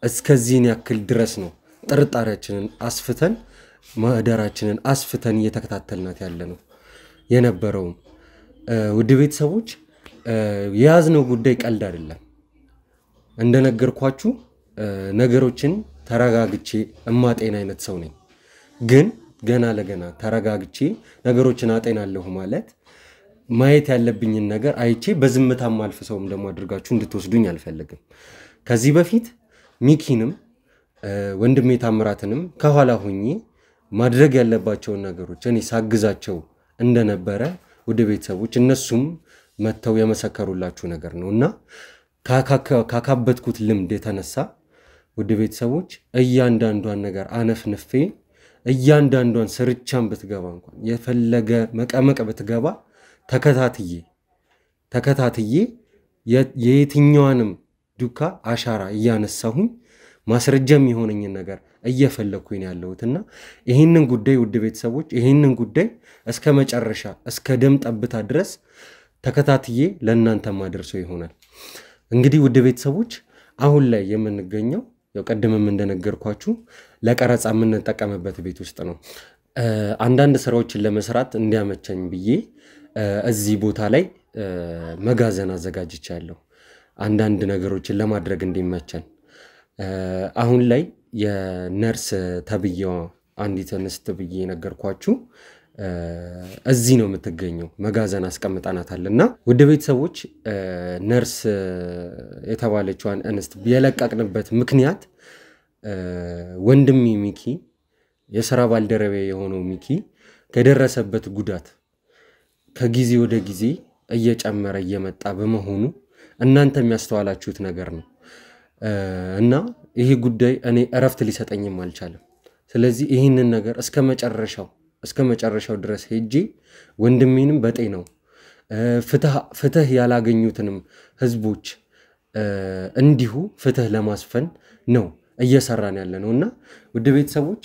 እስከዚህን ያክል ድረስ ነው ጥርጣሬያችንን አስፍተን ማህደራችንን አስፍተን እየተከታተልናት ያለነው የነበረው ውድ ቤተሰቦች የያዝነው ጉዳይ ቀልድ አይደለም እንደነገርኳችሁ ነገሮችን ተረጋግቼ እማጤን አይነት ሰው ነኝ ግን ገና ለገና ተረጋግቼ ነገሮችን አጤናለሁ ማለት ማየት ያለብኝን ነገር አይቼ በዝምታ ማልፍ ሰውም ደሞ አድርጋችሁ እንድትወስዱኝ አልፈልግም ከዚህ በፊት ሚኪንም ወንድሜ ታምራትንም ከኋላ ሆኜ ማድረግ ያለባቸው ነገሮች እኔ ሳግዛቸው እንደነበረ ወደ ቤተሰቦች እነሱም መተው የመሰከሩላችሁ ነገር ነውና ካካበትኩት ልምድ የተነሳ ወደ ቤተሰቦች እያንዳንዷን ነገር አነፍንፌ እያንዳንዷን ስርቻን ብትገባ እንኳን የፈለገ መቀመቅ ብትገባ ተከታትዬ የየትኛውንም ዱካ አሻራ እያነሳሁኝ ማስረጃም ይሆነኝ ነገር እየፈለኩኝ ያለውትና ይሄንን ጉዳይ ውድ ቤተሰቦች ይሄንን ጉዳይ እስከ መጨረሻ እስከ ደም ጠብታ ድረስ ተከታትዬ ለእናንተ ማድረሰው ይሆናል እንግዲህ ውድ ቤተሰቦች አሁን ላይ የምንገኘው የቀደመም እንደነገርኳችሁ ለቀረጻ ምን ተጠቀመበት ቤት ውስጥ ነው አንዳንድ ስራዎችን ለመስራት እንዲያመቸኝ ብዬ እዚህ ቦታ ላይ መጋዘን አዘጋጅቻለሁ አንዳንድ ነገሮችን ለማድረግ እንዲመቸን አሁን ላይ የነርስ ተብየው አንዲት እንስት ብዬ ነገርኳችሁ እዚህ ነው የምትገኘው መጋዘን አስቀምጣናታልና ወደ ቤተሰቦች ነርስ የተባለችዋን እንስት የለቀቅንበት ምክንያት ወንድሜ ሚኪ የሥራ ባልደረቤ የሆነው ሚኪ ከደረሰበት ጉዳት ከጊዜ ወደ ጊዜ እየጨመረ እየመጣ በመሆኑ እናንተ የሚያስተዋላችሁት ነገር ነው እና ይሄ ጉዳይ እኔ እረፍት ሊሰጠኝም አልቻለም ስለዚህ ይሄንን ነገር እስከ መጨረሻው ድረስ ሄጄ ወንድሜንም በጤናው ፍትህ ያላገኙትንም ህዝቦች እንዲሁ ፍትህ ለማስፈን ነው እየሰራን ያለነውና ወደ ቤተሰቦች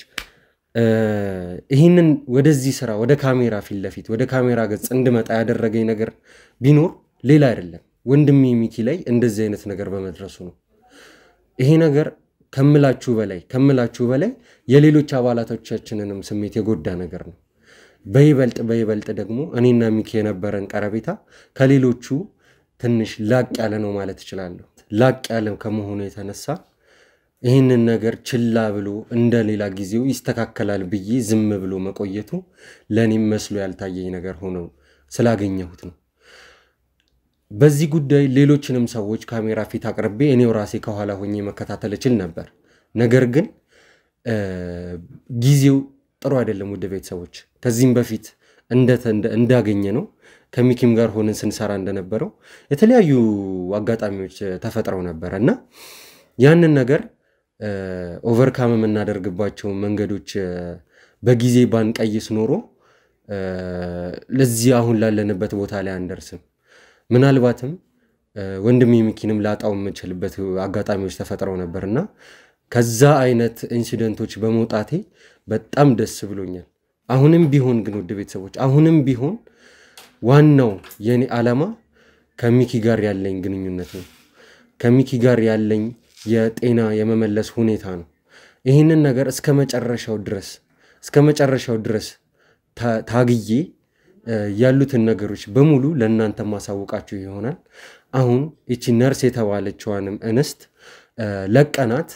ይሄንን ወደዚህ ስራ ወደ ካሜራ ፊት ለፊት ወደ ካሜራ ገጽ እንድመጣ ያደረገኝ ነገር ቢኖር ሌላ አይደለም ወንድሜ ሚኪ ላይ እንደዚህ አይነት ነገር በመድረሱ ነው ይሄ ነገር ከምላችሁ በላይ የሌሎች አባላቶቻችንንም ስሜት የጎዳ ነገር ነው በይበልጥ ደግሞ እኔና ሚኪ የነበረን ቀረቤታ ከሌሎቹ ትንሽ ላቅ ያለ ነው ማለት እችላለሁ ላቅ ያለ ከመሆኑ የተነሳ ይሄንን ነገር ችላ ብሎ እንደሌላ ጊዜው ይስተካከላል ብዬ ዝም ብሎ መቆየቱ ለኔም መስሎ ያልታየኝ ነገር ሆኖ ስላገኘሁት ነው በዚህ ጉዳይ ሌሎችንም ሰዎች ካሜራ ፊት አቅርቤ እኔው ራሴ ከኋላ ሆኜ መከታተል እችል ነበር ነገር ግን ጊዜው ጥሩ አይደለም ወደ ቤተሰቦች ከዚህም በፊት እንዳገኘ ነው ከሚኪም ጋር ሆነን ስንሰራ እንደነበረው የተለያዩ አጋጣሚዎች ተፈጥረው ነበርና ያንን ነገር ኦቨርካም እናደርግባቸው መንገዶች በጊዜ ባንቀይስ ኖሮ ለዚህ አሁን ላለንበት ቦታ ላይ አንደርስም ምናልባትም ወንድሜ ሚኪንም ላጣው የምችልበት አጋጣሚዎች ተፈጥረው ነበርና ከዛ አይነት ኢንሲደንቶች በመውጣቴ በጣም ደስ ብሎኛል አሁንም ቢሆን ግን ወደ ቤተሰቦች አሁንም ቢሆን ዋናው የኔ ዓላማ ከሚኪ ጋር ያለኝ ግንኙነት ነው ከሚኪ ጋር ያለኝ የጤና የመመለስ ሁኔታ ነው ይሄንን ነገር እስከ መጨረሻው ድረስ ታግዬ ያሉትን ነገሮች በሙሉ ለእናንተ ማሳወቃችሁ ይሆናል አሁን እቺ ነርስ የተባለችዋንም እንስት ለቀናት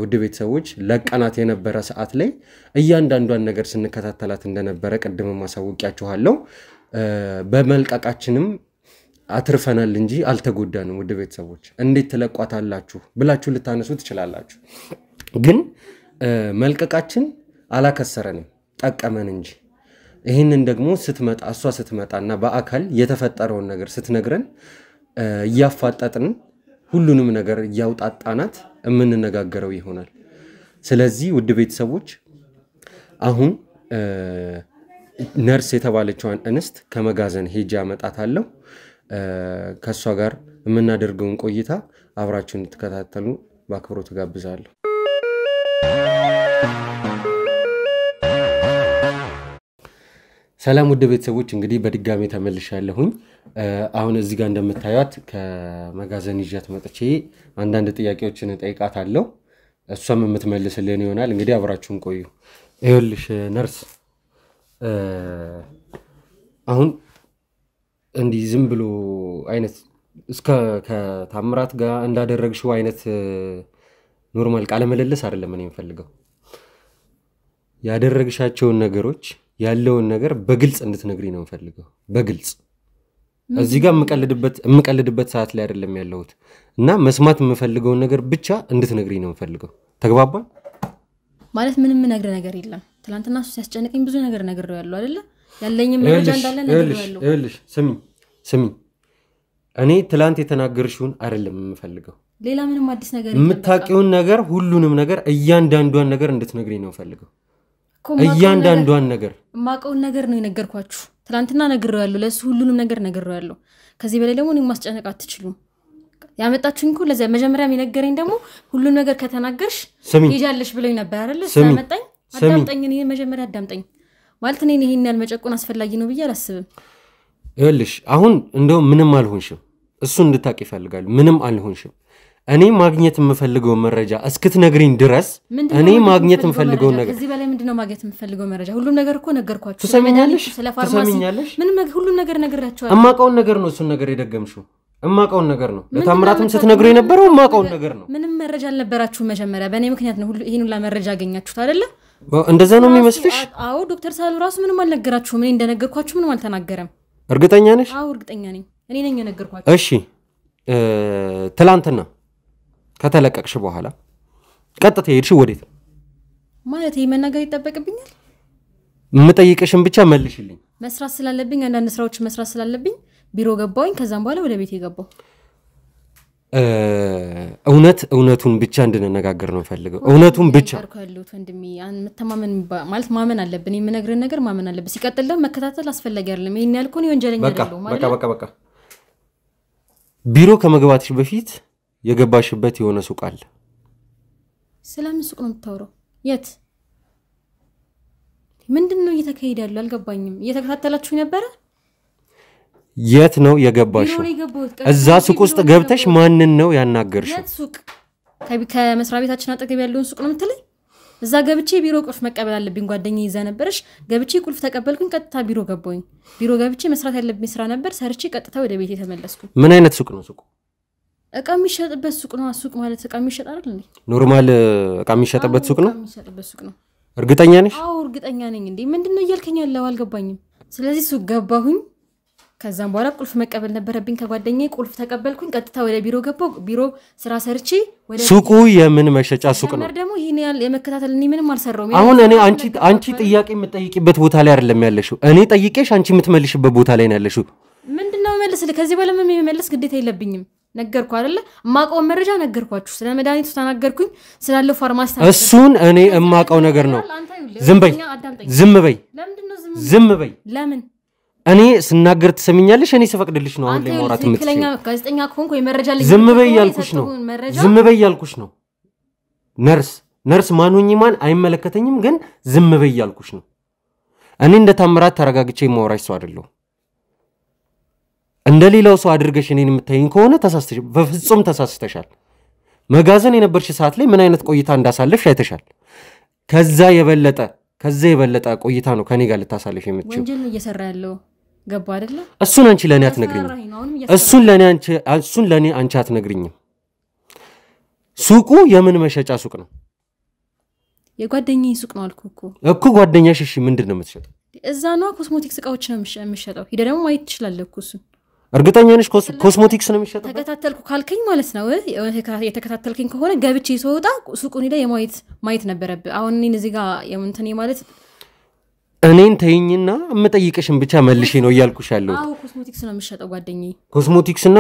ወደ ቤተሰቦች ለቀናት የነበረ ሰዓት ላይ እያንዳንዷን ነገር ስንከታተላት እንደነበረ ቀድመ ማሳወቂያችኋለሁ በመልቀቃችንም አትርፈናል እንጂ አልተጎዳንም ወደ ቤተሰቦች እንዴት ተለቋታላችሁ ብላችሁ ልታነሱ ትችላላችሁ ግን መልቀቃችን አላከሰረንም ጠቀመን እንጂ ይሄንን ደግሞ ስትመጣና በአካል የተፈጠረውን ነገር ስትነግረን ያፋጣጥን ሁሉንም ነገር ያውጣጣናት እምንነጋገረው ይሆናል ስለዚህ ውድ ቤተሰቦች አሁን ነርስ የተባለችዋን እንስት ከመጋዘን ሄጃ አመጣታለሁ ከሷ ጋር የምናደርገውን ቆይታ አብራችሁን ተከታተሉ በአክብሮት ጋብዛለሁ ሰላም ውድ ቤተሰቦች እንግዲህ በድጋሚ ተመልሻለሁኝ አሁን እዚህ ጋር እንደምታዩት ከመጋዘን ይዣት መጥቼ አንዳንድ ጥያቄዎችን ጠይቃታለሁ እሷም የምትመልስልን ይሆናል እንግዲህ አብራችሁን ቆዩ ይኸውልሽ ነርስ አሁን እንዲህ ዝም ብሎ አይነት እስከ ከታምራት ጋር እንዳደረግሽው አይነት ኖርማል ቃለ መለለስ አይደለም እኔ የምፈልገው ያደረግሻቸውን ነገሮች ያለውን ነገር በግልጽ እንድትነግሪ ነው የምፈልገው በግልጽ እዚህ ጋር የምቀልድበት ሰዓት ላይ አይደለም ያለሁት እና መስማት የምፈልገው ነገር ብቻ እንድትነግሪ ነው የምፈልገው ተግባባን ማለት ምንም ነገር የለም ትላንትና እሱ ሲያስጨንቀኝ ብዙ ነገር ነግሬው ያለው አይደለ ያለኝም መረጃ እንዳለ ነግሬው ያለው ይኸውልሽ ስሚ እኔ ትላንት የተናገርሽውን አይደለም የምፈልገው ሌላ ምንም አዲስ ነገር የምታውቂውን ነገር ሁሉንም ነገር እያንዳንዷን ነገር እንድትነግሪ ነው የምፈልገው እያንዳንዷን ነገር ማቀውን ነገር ነው የነገርኳችሁ ትላንትና ነግሬው ያለው ለሱ ሁሉንም ነገር ነግሬው ያለው ከዚህ በላይ ደግሞ እኔን ማስጨነቅ አትችሉም ያመጣችሁኝ እኮ ለዛ መጀመሪያ የሚነገረኝ ደግሞ ሁሉንም ነገር ከተናገርሽ ይጃለሽ ብለኝ ነበር አይደል ስለመጣኝ አዳምጠኝ እኔ መጀመሪያ አዳምጠኝ ማለት እኔ ይሄን ያልመጨቁን አስፈላጊ ነው ብዬ አላስብም ይኸውልሽ አሁን እንደው ምንም አልሆንሽም እሱ እንድታቂ ይፈልጋል ምንም አልሆንሽም እኔ ማግኘት የምፈልገው መረጃ እስክትነግሪኝ ድረስ እኔ ማግኘት የምፈልገው ነገር ከዚህ በላይ ምንድነው ማግኘት የምፈልገው መረጃ ሁሉም ነገር እኮ ነገርኳችሁ ትሰሚኛለሽ ስለ ፋርማሲ ምንም ነገር ሁሉም ነገር ነግራችኋለሁ እማቀውን ነገር ነው እሱን ነገር የደገምሽው እማቀውን ነገር ነው ለታምራትም ስትነግሩ የነበረው እማቀውን ነገር ነው ምንም መረጃ አልነበራችሁ መጀመሪያ በእኔ ምክንያት ነው ይሄን ሁሉ መረጃ አገኛችሁት አይደለ እንደዛ ነው የሚመስልሽ አዎ ዶክተር ሳሉ ራሱ ምንም አልነገራችሁም እኔ እንደነገርኳችሁ ምንም አልተናገረም እርግጠኛ ነሽ አዎ እርግጠኛ ነኝ እኔ ነኝ የነገርኳችሁ እሺ ትላንትና ከተለቀቅሽ በኋላ ቀጥታ ሄድሽ ወዴት ማለት ይሄ መናገር ይተበቅብኛል መጠይቅሽን ብቻ መልሽልኝ መስራት ስላለብኝ አንዳንድ ስራዎች መስራት ስላለብኝ ቢሮ ገባሁኝ ከዛም በኋላ ወደ ቤት ገባሁ እውነቱን ብቻ እንድንነጋገር ነው ፈልገው እውነቱን ብቻ ካሉት ወንድሜ መተማመን ማለት ማመን አለብን የምነግርህ ነገር ማመን አለብን ሲቀጥል ደግሞ መከታተል አስፈላጊ አይደለም ይሄን ያልኩኝ ወንጀለኛ አይደለም ማለት በቃ ቢሮ ከመግባትሽ በፊት የገባሽበት የሆነ ሱቅ አለ ስለምን ሱቅ ነው የምታወራው የት ምንድነው እየተካሄደ ያለው አልገባኝም እየተከታተላችሁ ነበር የት ነው የገባሽው እዛ ሱቅ ውስጥ ገብተሽ ማንን ነው ያናገርሽው የት ሱቅ ከመስሪያ ቤታችን አጠገብ ያለውን ሱቅ ነው የምትለኝ እዛ ገብቼ ቢሮ ቁልፍ መቀበል አለብኝ ጓደኛዬ ይዛ ነበርሽ ገብቼ ቁልፍ ተቀበልኩኝ ቀጥታ ቢሮ ገባሁኝ ቢሮ ገብቼ መስራት ያለብኝ ስራ ነበር ሰርቼ ቀጥታ ወደ ቤቴ ተመለስኩ ምን አይነት ሱቅ ነው ሱቁ እቃ የሚሸጥበት ሱቅ ነው ሱቅ ማለት እቃ የሚሸጥ አይደል እንዴ ኖርማል እቃ የሚሸጥበት ሱቅ ነው የሚሸጥበት ሱቅ ነው እርግጠኛ ነሽ አዎ እርግጠኛ ነኝ እንዴ ምንድነው እያልከኝ ያለው አልገባኝም ስለዚህ ሱቅ ገባሁኝ ከዛም በኋላ ቁልፍ መቀበል ነበረብኝ ከጓደኛዬ ቁልፍ ተቀበልኩኝ ቀጥታ ወደ ቢሮ ገባሁ ቢሮ ስራ ሰርቼ ወደ ሱቁ የምን መሸጫ ሱቅ ነው ደግሞ ይሄን ያል የመከታተል እኔ ምንም አልሰራውም አሁን እኔ አንቺ ጥያቄ የምትጠይቂበት ቦታ ላይ አይደለም ያለሽው እኔ ጠይቄሽ አንቺ የምትመልሽበት ቦታ ላይ ነው ያለሽው ምንድነው መልስልህ ከዚህ በኋላ ምን የመለስ ግዴታ የለብኝም ነገርኩ አይደለ ማቀው መረጃ ነገርኳችሁ ስለ መድኃኒቱ ተናገርኩኝ ስላለው ፋርማሲ እሱን እኔ እማቀው ነገር ነው ዝም በይ ለምን እኔ ስናገር ትሰሚኛለሽ እኔ ስፈቅድልሽ ነው አሁን ላይ ማውራት የምትችይው ጋዜጠኛ ከሆንኩ የመረጃ ልጅ ዝም በይ ያልኩሽ ነው ነርስ ማን ሆኜ ማን አይመለከተኝም ግን ዝም በይ ያልኩሽ ነው እኔ እንደ ታምራት ተረጋግቼ ማውራሽ ሰው አይደለም እንደሌላው ሰው አድርገሽ እኔን የምታይኝ ከሆነ በፍጹም ተሳስተሻል መጋዘን የነበርሽ ሰዓት ላይ ምን አይነት ቆይታ እንዳሳለፍሽ አይተሻል ከዛ የበለጠ ቆይታ ነው ከኔ ጋር ልታሳልፍ የምትችይው ወንጀል እየሰራ ያለው ገባ አይደለ እሱን አንቺ ለኔ አትነግሪኝም እሱን ለኔ አንቺ አትነግሪኝም ሱቁ የምን መሸጫ ሱቅ ነው የጓደኛዬ ሱቅ ነው አልኩ እኮ ጓደኛሽ እሺ ምንድነው የምትሸጠው እዛ ነው ኮስሞቲክስ እቃዎች ነው የምትሸጠው ሂደ ደግሞ ማየት ትችላለህ እኮ እሱ እርግጠኛ ነሽ ኮስሞቲክስ ነው የሚሸጠው ተከታተልኩ ካልከኝ ማለት ነው የተከታተልከኝ ከሆነ ገብቼ ሰውጣ ሱቁን ሄደ ማየት ነበረብህ አሁን እኔ እዚህ ጋር የምንተኔ ማለት እኔን ተይኝና የምጠይቅሽን ብቻ መልሼ ነው እያልኩሽ ያለው አዎ ኮስሞቲክስ ነው የሚሸጠው ጓደኛዬ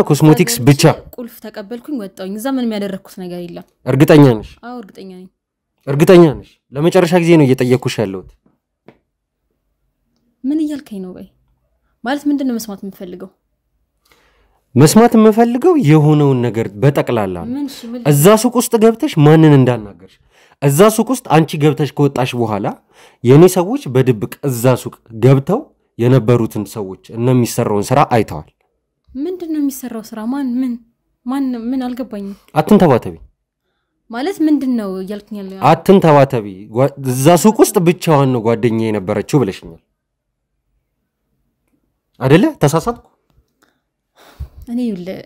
ኮስሞቲክስ ብቻ ቁልፍ ተቀበልኩኝ ወጣሁኝ እዛ ምንም ያደረኩት ነገር የለም እርግጠኛ ነሽ አዎ እርግጠኛ ነኝ ለመጨረሻ ጊዜ ነው እየጠየቅኩሽ ያለሁት ምን እያልከኝ ነው በይ ማለት ምንድነው መስማት የምፈልገው የሆነውን ነገር በጠቅላላ እዛ ሱቅ ውስጥ ገብተሽ ማንን እንዳናገርሽ እዛ ሱቅ ውስጥ አንቺ ገብተሽ ከወጣሽ በኋላ የኔ ሰዎች በድብቅ እዛ ሱቅ ገብተው የነበሩትን ሰዎች የሚሰራውን ስራ አይተዋል ምንድነው የሚሰራው ስራ ምን አልገባኝም አትንተባተቢ ማለት ምንድነው እያልከኝ ያለው አትንተባተቢ እዛ ሱቅ ውስጥ ብቻዋን ነው ጓደኛዬ የነበረችው ብለሽኛል አይደለ ተሳሳትኩ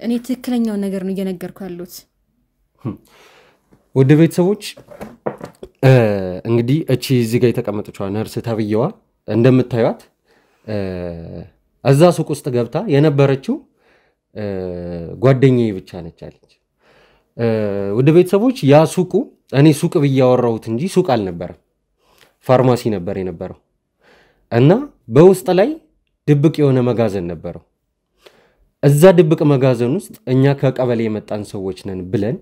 እኔ ትክክለኛው ነገር ነው እየነገርኩ ያለሁት ወደ ቤተሰቦች እንግዲህ እቺ እዚህ ጋር የተቀመጠችው ነርስ ተብየዋ እንደምታዩት እዛ ሱቅ ውስጥ ገብታ የነበረችው ጓደኛዬ ብቻ ነች አለች ወደ ቤተሰቦች ያ ሱቁ እኔ ሱቅ ብያወራሁት እንጂ ሱቅ አልነበረም ፋርማሲ ነበር የነበረው እና በውስጥ ላይ ድብቅ የሆነ መጋዘን ነበረው እዛ ድብቅ መጋዘን ውስጥ እኛ ከቀበሌ የመጣን ሰዎች ነን ብለን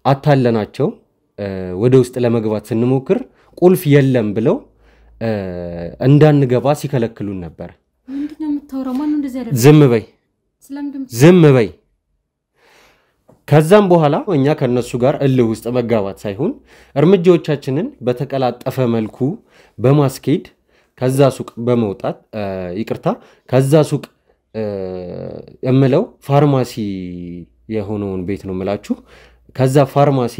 አታለናቸው ወደ ውስጥ ለመግባት ስንሞክር ቁልፍ የለም ብለው እንዳንገባ ሲከለክሉን ነበር ምንድነው የምታወራው ማን እንደዚህ ያደረገ ዝም በይ ከዛም በኋላ እኛ ከነሱ ጋር እልህ ውስጥ መጋባት ሳይሆን እርምጃዎቻችንን በተቀላጠፈ መልኩ በማስኬድ ከዛ ሱቅ በመውጣት ከዛ ሱቅ የምለው ፋርማሲ የሆነውን ቤት ነው የምላችሁ ከዛ ፋርማሲ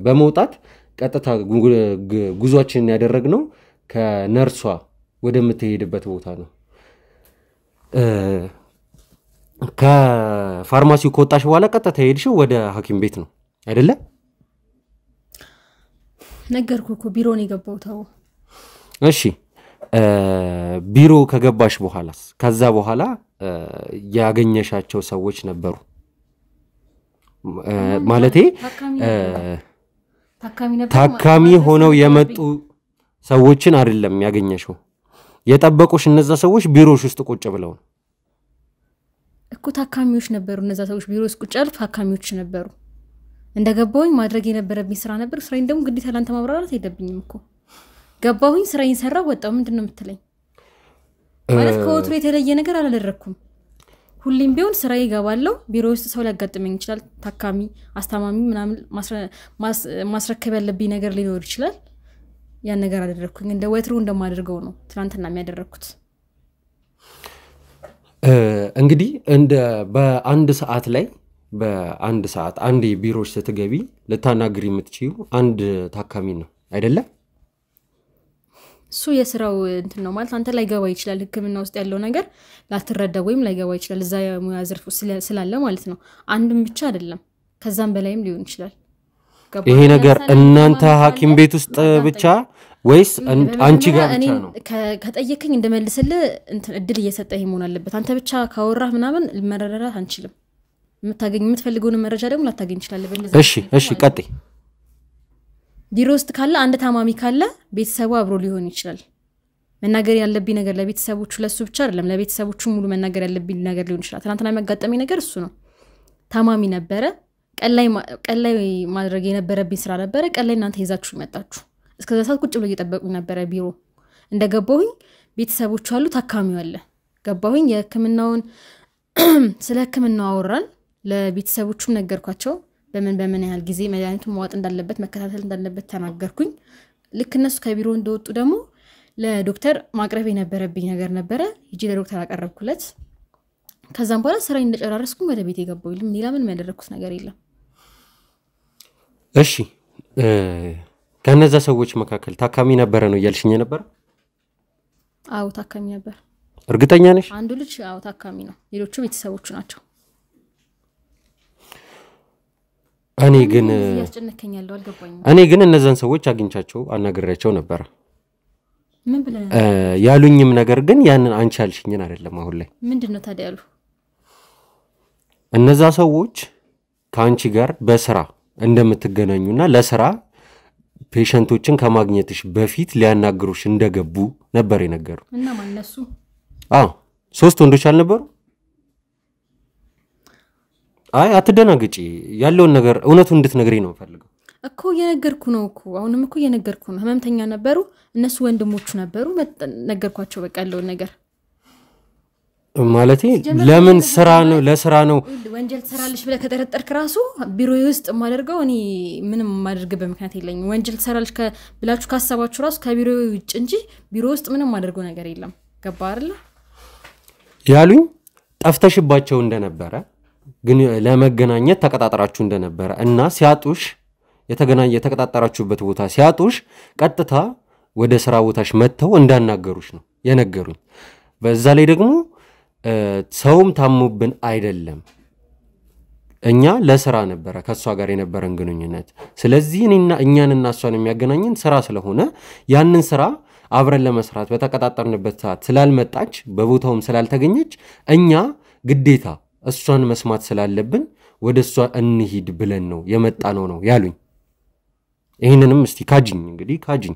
በመውጣት ቀጥታ ጉዟችንን ያደረግነው ከነርሷ ወደምትሄድበት ቦታ ነው ከፋርማሲው ከወጣሽ በኋላ ቀጥታ ሄድሽው ወደ ሐኪም ቤት ነው አይደለ ነገርኩ ቢሮ ነው የገባው እሺ ቢሮ ከገባሽ በኋላስ ከዛ በኋላ ያገኘሻቸው ሰዎች ነበሩ ማለቴ ታካሚ ሆነው የመጡ ሰዎችን አይደለም ያገኘሽው የጠበቁሽ እነዛ ሰዎች ቢሮሽ ውስጥ ቁጭ ብለው እኮ ታካሚዎች ነበሩ እነዛ ሰዎች ቢሮ ውስጥ ቁጭ ያሉት ታካሚዎች ነበሩ እንደገባሁኝ ማድረግ የነበረብኝ ስራ ነበር ስራዬን ደግሞ ግዴታ ላንተ ማብራራት አይደብኝም እኮ ገባሁኝ ስራዬን ሰራው ወጣው ምንድነው የምትለኝ ማለት ከወትሮ የተለየ ነገር አላደረኩም ሁሌም ቢሆን ስራዬ ይገባለሁ ቢሮ ውስጥ ሰው ሊያጋጥመኝ ይችላል ታካሚ አስተማሚ ምናምን ማስረከብ ያለብኝ ነገር ሊኖር ይችላል ያን ነገር አደረኩኝ እንደ ወትሮ እንደማደርገው ነው ትናንትና የሚያደርኩት እንግዲህ እንደ በአንድ ሰዓት ላይ በአንድ ሰዓት አንድ ቢሮሽ ስትገቢ ለታናግሪ የምትችዩ አንድ ታካሚ ነው አይደለ ሱ የስራው እንትን ነው ማለት አንተ ላይ ገባ ይችላል ህክምና ውስጥ ያለው ነገር ላትረዳ ወይም ላይ ገባ ይችላል እዛ ሙያ ዘርፍ ስላለ ማለት ነው አንድም ብቻ አይደለም ከዛም በላይም ሊሆን ይችላል ይሄ ነገር እናንተ ሐኪም ቤት ውስጥ ብቻ ወይስ አንቺ ጋር ብቻ ነው ከጠየከኝ እንደመልስልህ እንትን እድል እየሰጠህ ይሆን አለበት አንተ ብቻ ካወራህ ምናምን መረዳዳት አንችልም የምትፈልገውን መረጃ ደግሞ ላታገኝ ይችላል በእንደዛ እሺ ቀጥይ ቢሮ ውስጥ ካለ አንድ ታማሚ ካለ ቤተሰቡ አብሮ ሊሆን ይችላል መናገር ያለብኝ ነገር ለቤተሰቦቹ ለሱ ብቻ አይደለም ለቤተሰቦቹ ሙሉ መናገር ያለብኝ ነገር ሊሆን ይችላል ትናንትና የሚያጋጠመኝ ነገር እሱ ነው ታማሚ ነበረ ቀላይ ማድረግ የነበረብኝ ስራ ነበረ ቀላይ እናንተ ይዛችሁ መጣችሁ እስከዛ ሰዓት ቁጭ ብሎ እየጠበቁኝ ነበረ ቢሮ እንደገባሁኝ ቤተሰቦቹ አሉ ታካሚው አለ ገባሁኝ የህክምናውን ስለ ህክምናው አወራን ለቤተሰቦቹም ነገርኳቸው በምን ያህል ጊዜ መድኃኒቱን ማዋጥ እንዳለበት መከታተል እንዳለበት ተናገርኩኝ ልክ እነሱ ከቢሮ እንደወጡ ደግሞ ለዶክተር ማቅረብ የነበረብኝ ነገር ነበረ ይጂ ለዶክተር አቀረብኩለት ከዛም በኋላ ስራዬን እንደጨራረስኩኝ ወደ ቤት የገባሁኝ ሌላ ምንም ያደረኩት ነገር የለም እሺ ከነዛ ሰዎች መካከል ታካሚ ነበረ ነው ያልሽኝ ነበር አው ታካሚ ነበር እርግጠኛ ነሽ አንዱ ልጅ አው ታካሚ ነው ሌሎቹ ቤተሰቦቹ ናቸው እኔ ግን ያስጨነከኛለሁ አልገባኝም እኔ ግን እነዛን ሰዎች አግኝቻቸው አናግሬያቸው ነበር ምን ብለህ ያሉኝም ነገር ግን ያንን አንቺ ያልሽኝን አይደለም አሁን ላይ ምንድነው ታዲያ ያሉ እነዛ ሰዎች ካንቺ ጋር በስራ እንደምትገናኙና ለስራ ፔሸንቶችን ከማግኘትሽ በፊት ሊያናግሩሽ እንደገቡ ነበር የነገሩ እና ማነሱ ሶስት ወንዶች አልነበሩ አይ አትደናግጪ ያለውን ነገር እውነቱን እንድትነግሪ ነው ፈልገው እኮ የነገርኩ ነው እኮ አሁንም እኮ የነገርኩ ነው ህመምተኛ ነበሩ እነሱ ወንድሞቹ ነበሩ ነገርኳቸው በቃ ያለውን ነገር ማለቴ ለምን ስራ ነው ለስራ ነው ወንጀል ትሰራለሽ ብለ ከተጠረጠርክ ራሱ ቢሮ ውስጥ ማደርገው እኔ ምንም ማድረግበት ምክንያት የለኝም ወንጀል ትሰራለሽ ብላችሁ ካሰባችሁ ራሱ ከቢሮ ውጭ እንጂ ቢሮ ውስጥ ምንም ማድረገው ነገር የለም ገባ አይደል ያሉኝ ጠፍተሽባቸው እንደነበረ ግን ለመገናኘት ተቀጣጣራችሁ እንደነበረ እና ሲያጡሽ የተቀጣጣራችሁበት ቦታ ሲያጡሽ ቀጥታ ወደ ስራ ቦታሽ መተው እንዳናገሩሽ ነው የነገሩኝ በዛ ላይ ደግሞ ሰውም ታሙብን አይደለም እኛ ለስራ ነበር ከሷ ጋር የነበረን ግንኙነት ስለዚህ እኛንና እሷን የሚያገናኝን ስራ ስለሆነ ያንን ስራ አብረን ለመስራት በተቀጣጣርንበት ሰዓት ስላልመጣች በቦታውም ስላልተገኘች እኛ ግዴታ እሷን መስማት ስላለብን ወደሷ እንሂድ ብለን ነው የመጣነው ነው ያሉኝ ይሄንንም እስቲ ካጂኝ እንግዲህ ካጂኝ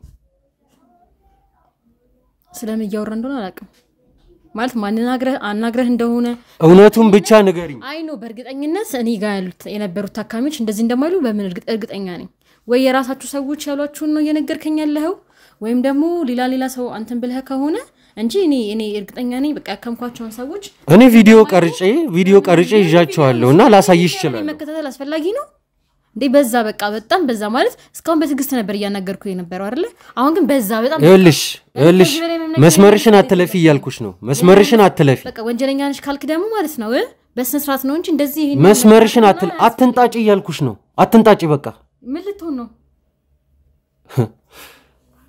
ስለምያወራ እንደሆነ አላውቅም ማለት ማንን አናግረህ እንደሆነ እውነቱን ብቻ ንገሪኝ አይ ነው በእርግጠኝነት እኔ ጋር ያሉት የነበሩት ታካሚዎች እንደዚህ እንደማይሉ በምን እርግጠኛ ነኝ ወይ የራሳችሁ ሰዎች ያሏችሁን ነው እየነገርከኝ ያለኸው ወይም ደግሞ ሌላ ሰው አንተን ብለህ ከሆነ እንጂ እኔ እርግጠኛ ነኝ በቃ ያከምኳቸውን ሰዎች እኔ ቪዲዮ ቀርጬ ይዣቸዋለሁና ላሳይሽ ይችላል መከታተል አስፈላጊ ነው እንዴ በዛ በቃ በጣም በዛ ማለት እስካሁን በትግስት ነበር ያናገርኩ የነበረው አይደል አሁን ግን በዛ በጣም ይልሽ መስመርሽን አትለፊ ያልኩሽ ነው መስመርሽን አትለፊ በቃ ወንጀለኛ ነሽ ካልክ ደግሞ ማለት ነው በስነ ስርዓት ነው እንጂ እንደዚህ ይሄን መስመርሽን አትንጣጪ ያልኩሽ ነው አትንጣጪ በቃ ምን ልትሆን ነው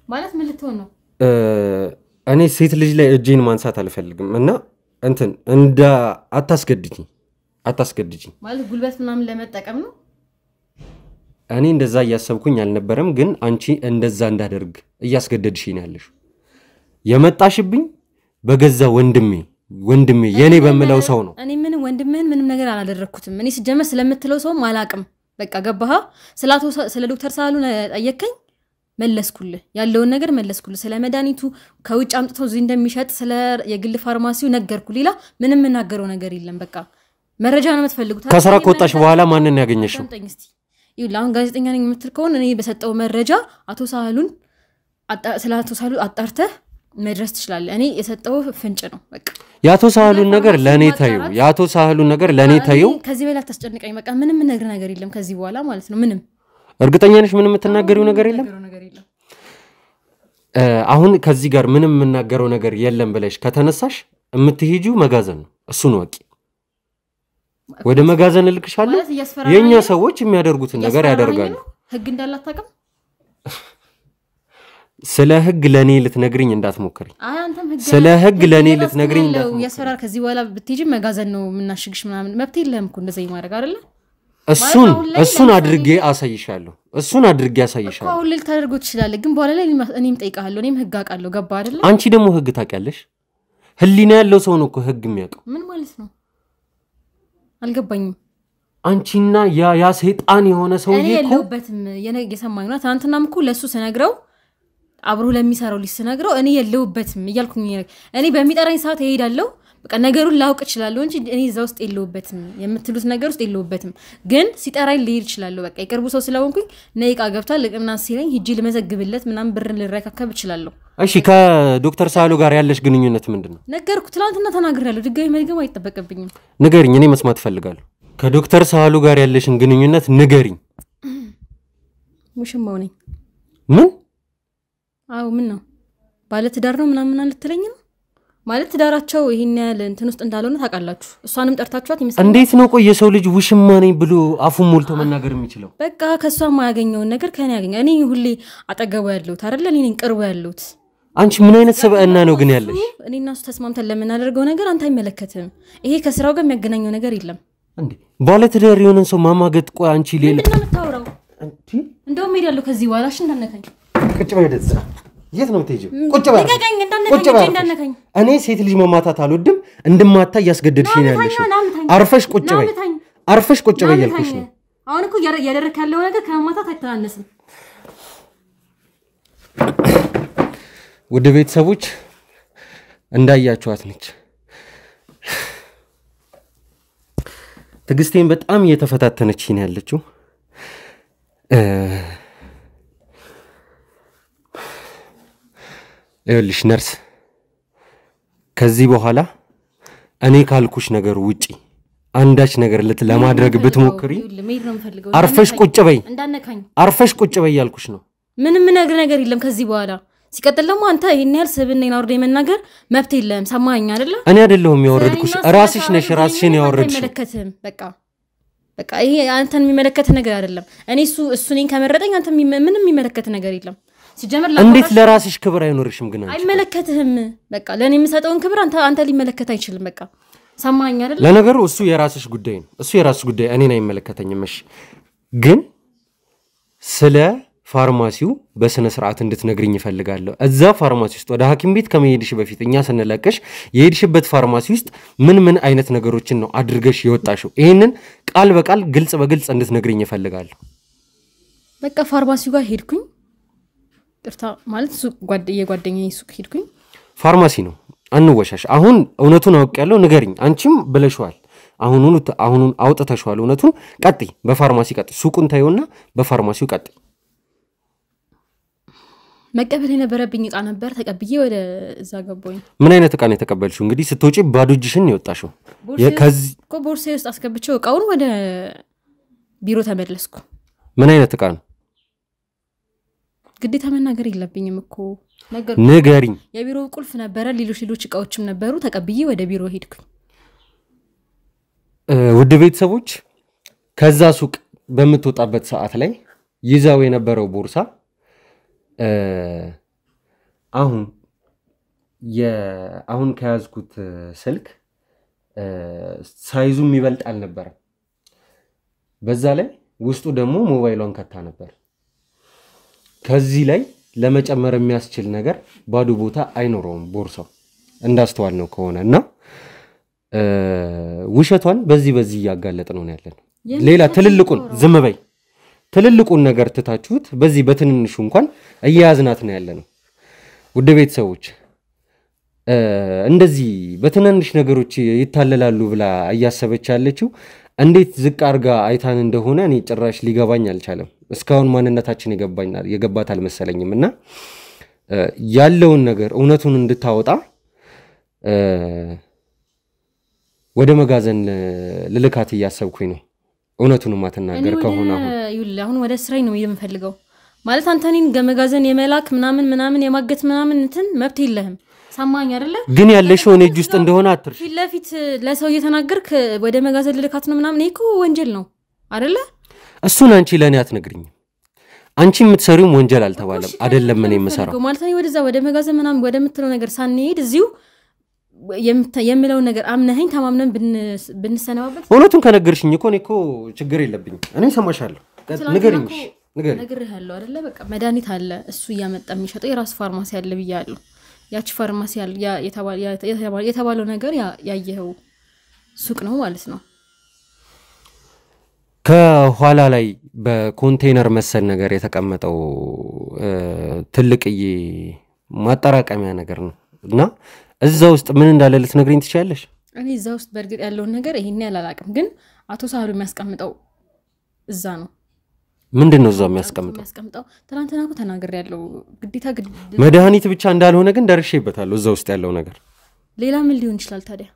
ማለት ምን ልትሆን ነው እኔ ሴት ልጅ ላይ እጄን ማንሳት አልፈልግም እና እንትን እንደ አታስገድጂኝ ማለት ጉልበት ምናምን ለመጠቀም ነው እኔ እንደዛ ያያሰብኩኝ አልነበረም ግን አንቺ እንደዛ እንዳደርግ እያስገደድሽኝ ያለሽ የመጣሽብኝ በገዛ ወንድሜ የኔ በመለው ሰው ነው እኔ ወንድምህን ምንም ነገር አላደረኩትም እኔ ሲጀመር ስለምትለው ሰው ማላቅም በቃ ገባህ ስለ ዶክተር ሳሉ ጠየቀኝ መለስኩልህ ያለውን ነገር መለስኩልህ ስለ መድኃኒቱ ከውጭ አምጥቶ እዚህ እንደሚሸጥ ስለ የግል ፋርማሲው ነገርኩ ሌላ ምንም እናገረው ነገር የለም በቃ መረጃ ነው የምትፈልጉት ከስራ ከወጣሽ በኋላ ማንን ያገኘሽው ይላውን ጋዜጠኛ ነኝ የምትል ከሆነ እኔ በሰጠው መረጃ አቶ ሳህሉን ስለ አቶ ሳህሉ አጣርተህ መድረስ ትችላለህ እኔ የሰጠው ፍንጭ ነው በቃ ያቶ ሳህሉን ነገር ለኔ ታዩ ያቶ ሳህሉን ነገር ለኔ ታዩ ከዚህ በላይ አታስጨንቀኝ በቃ ምንም ነገር የለም ከዚህ በኋላ ማለት ነው ምንም እርግጠኛ ነሽ ምንም የምትናገሪው ነገር የለም አሁን ከዚህ ጋር ምንም የምናገረው ነገር የለም ብለሽ ከተነሳሽ እምትሄጂው መጋዘን ነው እሱን ወቂ ወደ መጋዘን ልልክሻለሁ የኛ ሰዎች የሚያደርጉትን ነገር ያደርጋሉ ህግ እንዳላታቀም ስለ ህግ ለኔ ልትነግሪኝ እንዳትሞክሪ ስለ ህግ ለኔ ልትነግሪኝ እንዳትሞክሪ ያስፈራር ከዚህ በኋላ ብትሄጂ መጋዘን ነው ምናሽግሽ ምናምን መብት የለም እኮ እንደዚህ ማድረግ አይደለ እሱን አድርጌ አሳይሻለሁ እሱን አድርጌ አሳይሻለሁ አሁን ልታደርጉ ትችላለህ ግን በኋላ ላይ እኔም ጠይቃለሁ እኔም ህግ አቃለሁ ገባ አይደለ አንቺ ደግሞ ህግ ታውቂያለሽ ህሊና ያለው ሰው ነው እኮ ህግ የሚያውቀው ምን ማለት ነው አልገባኝም አንቺና ያ ሰይጣን የሆነ ሰውዬ እኮ የለውበትም የሰማኝ ነው ታንተናም እኮ ለሱ ስነግረው አብሮ ለሚሰራው ሊስነግረው እኔ የለውበትም ይያልኩኝ እኔ በሚጠራኝ ሰዓት እሄዳለሁ በቃ ነገሩን ላውቅ እችላለሁ እንጂ እኔ እዛው ውስጥ የለውበትም የምትሉት ነገር ውስጥ የለውበትም ግን ሲጠራኝ ልሄድ እችላለሁ በቃ ይቀርቡ ሰው ስለሆንኩኝ ነይቃ ገብቷል ለቅምና ሲለኝ ሂጂ ለመዘግብለት ምናም ብር ልረካከብ እችላለሁ እሺ ከዶክተር ሳህሉ ጋር ያለሽ ግንኙነት ምንድነው ነገርኩ ትላንትና ተናግሬያለሁ ድጋሚ መድገም አይተበቀብኝም ንገሪኝ እኔ መስማት ፈልጋለሁ ከዶክተር ሳህሉ ጋር ያለሽን ግንኙነት ንገሪኝ ሙሽማው ነኝ ምን አው ምን ነው ባለ ትዳር ነው ምናምን አልተለኝ ነው ማለት ትዳራቸው ይሄን ያለ እንትን ውስጥ እንዳልሆነ ታውቃላችሁ እሷንም ጠርታችኋት ይመስላል እንዴት ነው ቆይ የሰው ልጅ ውሽማ ነኝ ብሎ አፉን ሞልቶ መናገር የሚችለው በቃ ከሷ ማያገኘው ነገር ከኔ ያገኘ እኔ ሁሌ አጠገቡ ያለሁት አይደለ እኔ ነኝ ቅርቡ ያለሁት አንቺ ምን አይነት ሰበእና ነው ግን ያለሽ እኔና እሱ ተስማምተን ለምናደርገው ነገር አንተ አይመለከትም ይሄ ከስራው ጋር የሚያገናኘው ነገር የለም እንዴ ባለ ትዳር የሆነን ሰው ማማገጥ ቆይ አንቺ ሌላ ምንድን ነው የምታወራው እንደውም ሄዳለሁ ከዚህ በኋላ እሺ እንዳነካኝ ቁጭ በይ ደዛ የት ነው የምትሄጂው ቁጭ በይ እንዳነካኝ እኔ ሴት ልጅ መማታት አልወድም እንድማታ ያስገደድሽኝ ያለሽ አርፈሽ ቁጭ በይ ያልኩሽ ነው አሁን እኮ ያደረክ ያለው ነገር ከመማታት አይተናነስም ወደ ቤተሰቦች እንዳያችኋት ነች ትግስቴን በጣም እየተፈታተነችኝ ያለችው ይኸውልሽ ነርስ ከዚህ በኋላ እኔ ካልኩሽ ነገር ውጪ አንዳች ነገር ለማድረግ ብትሞክሪ አርፈሽ ቁጭ በይ ያልኩሽ ነው ምንም ነገር የለም ከዚህ በኋላ ሲቀጥል ደግሞ አንተ ይሄን ያህል ስብና አውርደ መናገር መብት የለም ሰማኸኝ አይደለ እኔ አይደለሁም ያወረድኩሽ ራስሽ ነሽ ራስሽን ያወረድሽ አይመለከትም በቃ ይሄ አንተን የሚመለከት ነገር አይደለም እኔ እሱን ከመረጠኝ አንተ ምንም የሚመለከት ነገር የለም ሲጀመር እንዴት ለራስሽ ክብር አይኖርሽም ግን አንቺ አይመለከትህም በቃ ለኔ የምሰጠውን ክብር አንተ ሊመለከት አይችልም በቃ ሰማኸኝ አይደለ ለነገሩ እሱ የራስሽ ጉዳይ ነው እሱ የራስሽ ጉዳይ እኔን አይመለከተኝም እሺ ግን ስለ ፋርማሲው በስነ ስርዓት እንድትነግሪኝ ይፈልጋለሁ እዛ ፋርማሲ ውስጥ ወደ ሐኪም ቤት ከመሄድሽ በፊት እኛ ስንለቀሽ የሄድሽበት ፋርማሲ ውስጥ ምን አይነት ነገሮችን ነው አድርገሽ ይወጣሽው ይሄንን ቃል በቃል ግልጽ በግልጽ እንድትነግሪኝ ይፈልጋለሁ በቃ ፋርማሲው ጋር ሄድኩኝ ጥርታ ማለት ሱቅ የጓደኛዬ ሱቅ ሄድኩኝ ፋርማሲ ነው አንወሻሽ አሁን እውነቱን አውቄያለሁ ንገሪኝ አንቺም ብለሽዋል አሁን አውጥተሽዋል እውነቱን ቀጥይ በፋርማሲ ቀጥይ ሱቁን ታዩና በፋርማሲው ቀጥይ መቀበል የነበረብኝ ዕቃ ነበር ተቀብዬ ወደ እዛ ገባኝ ምን አይነት ዕቃ ነው የተቀበልሽው እንግዲህ ስትወጪ ባዶ እጅሽን ነው የወጣሽው ከዚህ ቦርሳዬ ውስጥ አስገብቼው ዕቃውን ወደ ቢሮ ተመለስኩ ምን አይነት ዕቃ ነው ግዴታ መናገር የለብኝም እኮ ንገሪኝ የቢሮ ቁልፍ ነበር ሌሎች ዕቃዎችም ነበሩ ተቀብዬ ወደ ቢሮ ሄድኩኝ ውድ ቤተሰቦች ከዛ ሱቅ በመተጣበት ሰዓት ላይ ይዛው የነበረው ቦርሳ አሁን ከያዝኩት ስልክ ሳይዙም ይበልጣል ነበር በዛ ላይ ውስጡ ደግሞ ሞባይሏን ከታ ነበር ከዚህ ላይ ለመጨመር የሚያስችል ነገር ባዶ ቦታ አይኖርም ቦርሳው እንዳስተዋል ነው ከሆነና ውሸቷን በዚህ ያጋለጥ ነው ያለን ሌላ ትልልቁን ዝም በይ ትልልቁን ነገር ትታችሁት በዚህ በትንንሹ እንኳን እያያዝናት ነው ያለነው ውድ ቤተሰቦች እንደዚህ በትናንሽ ነገሮች ይታለላሉ ብላ እያሰበች ያለችው እንዴት ዝቅ አርጋ አይታን እንደሆነ እኔ ጭራሽ ሊገባኝ አልቻለም። እስካሁን ማንነታችን የገባት አልመሰለኝም እና ያለውን ነገር እውነቱን እንድታወጣ ወደ መጋዘን ልልካት እያሰብኩኝ ነው። እውነቱን ማተናገር ከሆነ አሁን ወደ ስራይ ነው የምፈልገው ማለት አንተ እኔን ገመጋዘን የመላክ ምናምን የማገት ምናምን እንትን መብት የለህም። ሰማኝ አይደለ? ግን ያለሽው እኔ እጅ ውስጥ እንደሆነ አትርሽ። ፊት ለፊት ለሰው እየተናገርክ ወደ መጋዘን ልልካት ነው ምናምን እኮ ወንጀል ነው አይደለ? እሱን አንቺ ለኔ አትነግሪኝ። አንቺ የምትሰሪው ወንጀል አልተባለም አይደለም እኔ የምሰራው ማለት ነው። ወደዛ ወደ መጋዘን ምናምን ወደ ምትለው ነገር ሳንሄድ እዚሁ የምለው ነገር አምነኸኝ ተማምነን ብንሰነባበት እውነቱን ከነገርሽኝ እኮ እኔ እኮ ችግር የለብኝም። እኔ ሰማሻለሁ። ንገሪኝ ነግሬሃለሁ አይደለ? በቃ መድኃኒት አለ እሱ እያመጣ የሚሸጠው የራስ ፋርማሲ አለ ብያለሁ። ያቺ ፋርማሲ አለ የተባለው ነገር ያየኸው ሱቅ ነው ማለት ነው። ከኋላ ላይ በኮንቴነር መሰል ነገር የተቀመጠው ትልቅዬ ማጠራቀሚያ ነገር ነው እና እዛ ውስጥ ምን እንዳለ ልትነግሪኝ ትችያለሽ? እኔ እዛ ውስጥ በርግጥ ያለውን ነገር ይሄን ያላላቅም፣ ግን አቶ ሳህሉ የሚያስቀምጠው እዛ ነው። ምንድነው እዛው የሚያስቀምጠው? ትናንትና እኮ ተናግሬያለሁ። ግዴታ መድኃኒት ብቻ እንዳልሆነ ግን ደርሼበታለሁ። እዛ ውስጥ ያለው ነገር ሌላ ምን ሊሆን ይችላል ታዲያ?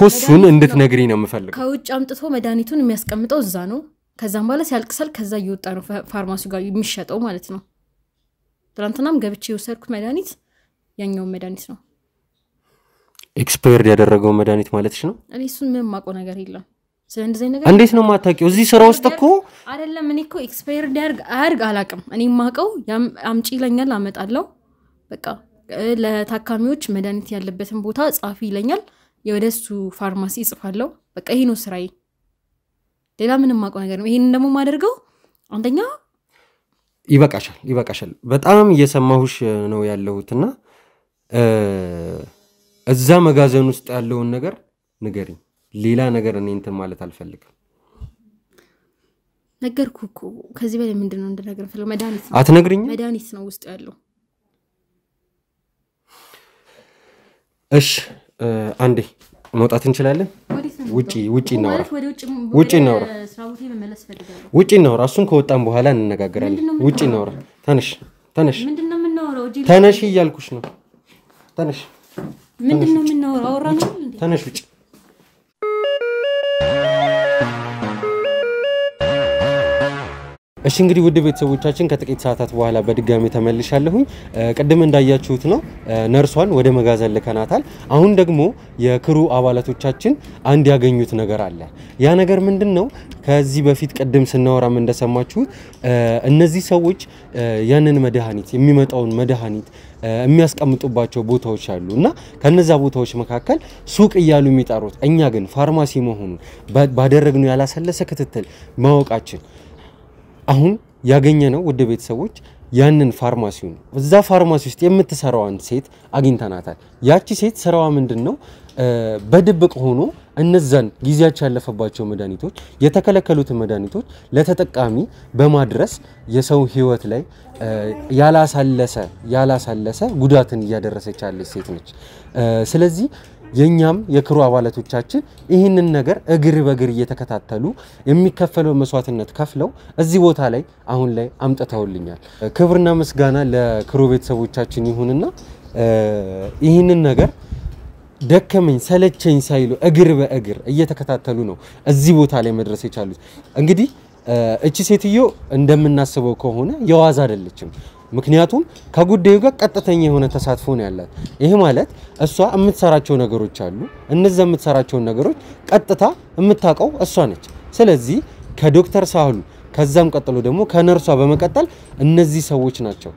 እሱን እንድትነግሪኝ ነው የምፈልገው። ከውጭ አምጥቶ መድኃኒቱን የሚያስቀምጠው እዛ ነው። ከዛም በኋላ ሲያልቅሳል ከዛ እየወጣ ነው ፋርማሲው ጋር የሚሸጠው ማለት ነው። ትናንትናም ገብቼ የወሰድኩት መድኃኒት ያኛው መድኃኒት ነው። ኤክስፓየርድ ያደረገው መድኃኒት ማለትሽ ነው? እኔ እሱን ምንም ማቆ ነገር የለም። ስለዚህ ነገር እንዴት ነው ማታውቂው? እዚህ ስራ ውስጥ እኮ አይደለም። እኔ እኮ ኤክስፓየርድ አርግ አላቅም። እኔ ማቀው አምጪ ይለኛል፣ አመጣለሁ። በቃ ለታካሚዎች መድኃኒት ያለበትን ቦታ ጻፊ ይለኛል፣ የወደሱ ፋርማሲ ጽፋለሁ። በቃ ይሄ ነው ስራዬ። ሌላ ምንም ማቆ ነገር ነው። ይሄን ደግሞ ማደርገው አንደኛ ይበቃሻል። በጣም እየሰማሁሽ ነው ያለሁትና እዛ መጋዘን ውስጥ ያለውን ነገር ንገሪኝ። ሌላ ነገር እኔ እንትን ማለት አልፈልግም። ነገርኩ እኮ ከዚህ በላይ ምንድነው እንደነገር ፈልገው? መድኃኒት ነው። አትነግሪኝ? መድኃኒት ነው ውስጥ ያለው። እሺ አንዴ መውጣት እንችላለን? ውጪ እናውራ። ውጪ እናውራ። እሱን ከወጣን በኋላ እንነጋገራለን። ውጪ እናውራ። ተነሽ። ምንድነው የምናወራው? ተነሽ እያልኩሽ ነው። ተነሽ። ምንድነው የምናወራው? አውራን እንዴ? ተነሽ ውጪ። እሺ እንግዲህ ውድ ቤተሰቦቻችን ከጥቂት ሰዓታት በኋላ በድጋሚ ተመልሻለሁኝ። ቀደም እንዳያችሁት ነው ነርሷን ወደ መጋዘን ልከናታል። አሁን ደግሞ የክሩ አባላቶቻችን አንድ ያገኙት ነገር አለ። ያ ነገር ምንድነው? ከዚህ በፊት ቀደም ስናወራም እንደሰማችሁት እነዚህ ሰዎች ያንን መድኃኒት የሚመጣውን መድኃኒት የሚያስቀምጡባቸው ቦታዎች አሉና ከነዛ ቦታዎች መካከል ሱቅ እያሉ የሚጠሩት እኛ ግን ፋርማሲ መሆኑን ባደረግነው ያላሰለሰ ክትትል ማወቃችን አሁን ያገኘነው ውድ ቤተሰቦች ያንን ፋርማሲውን እዛ ፋርማሲ ውስጥ የምትሰራዋን ሴት አግኝተናታል። ያቺ ሴት ስራዋ ምንድነው? በድብቅ ሆኖ እነዛን ጊዜያቸው ያለፈባቸው መድኃኒቶች የተከለከሉትን መድኃኒቶች ለተጠቃሚ በማድረስ የሰው ህይወት ላይ ያላሳለሰ ጉዳትን እያደረሰች ያለች ሴት ነች። ስለዚህ የኛም የክሩ አባላቶቻችን ይህንን ነገር እግር በእግር እየተከታተሉ የሚከፈለው መስዋዕትነት ከፍለው እዚህ ቦታ ላይ አሁን ላይ አምጥተውልኛል። ክብርና ምስጋና ለክሩ ቤተሰቦቻችን ይሁንና ይህንን ነገር ደከመኝ ሰለቸኝ ሳይሉ እግር በእግር እየተከታተሉ ነው እዚህ ቦታ ላይ መድረስ የቻሉት። እንግዲህ እቺ ሴትዮ እንደምናስበው ከሆነ የዋዛ አይደለችም። ምክንያቱም ከጉዳዩ ጋር ቀጥተኛ የሆነ ተሳትፎ ነው ያላት። ይሄ ማለት እሷ የምትሰራቸው ነገሮች አሉ። እነዛ የምትሰራቸው ነገሮች ቀጥታ የምታውቀው እሷ ነች። ስለዚህ ከዶክተር ሳህሉ ከዛም ቀጥሎ ደግሞ ከነርሷ በመቀጠል እነዚህ ሰዎች ናቸው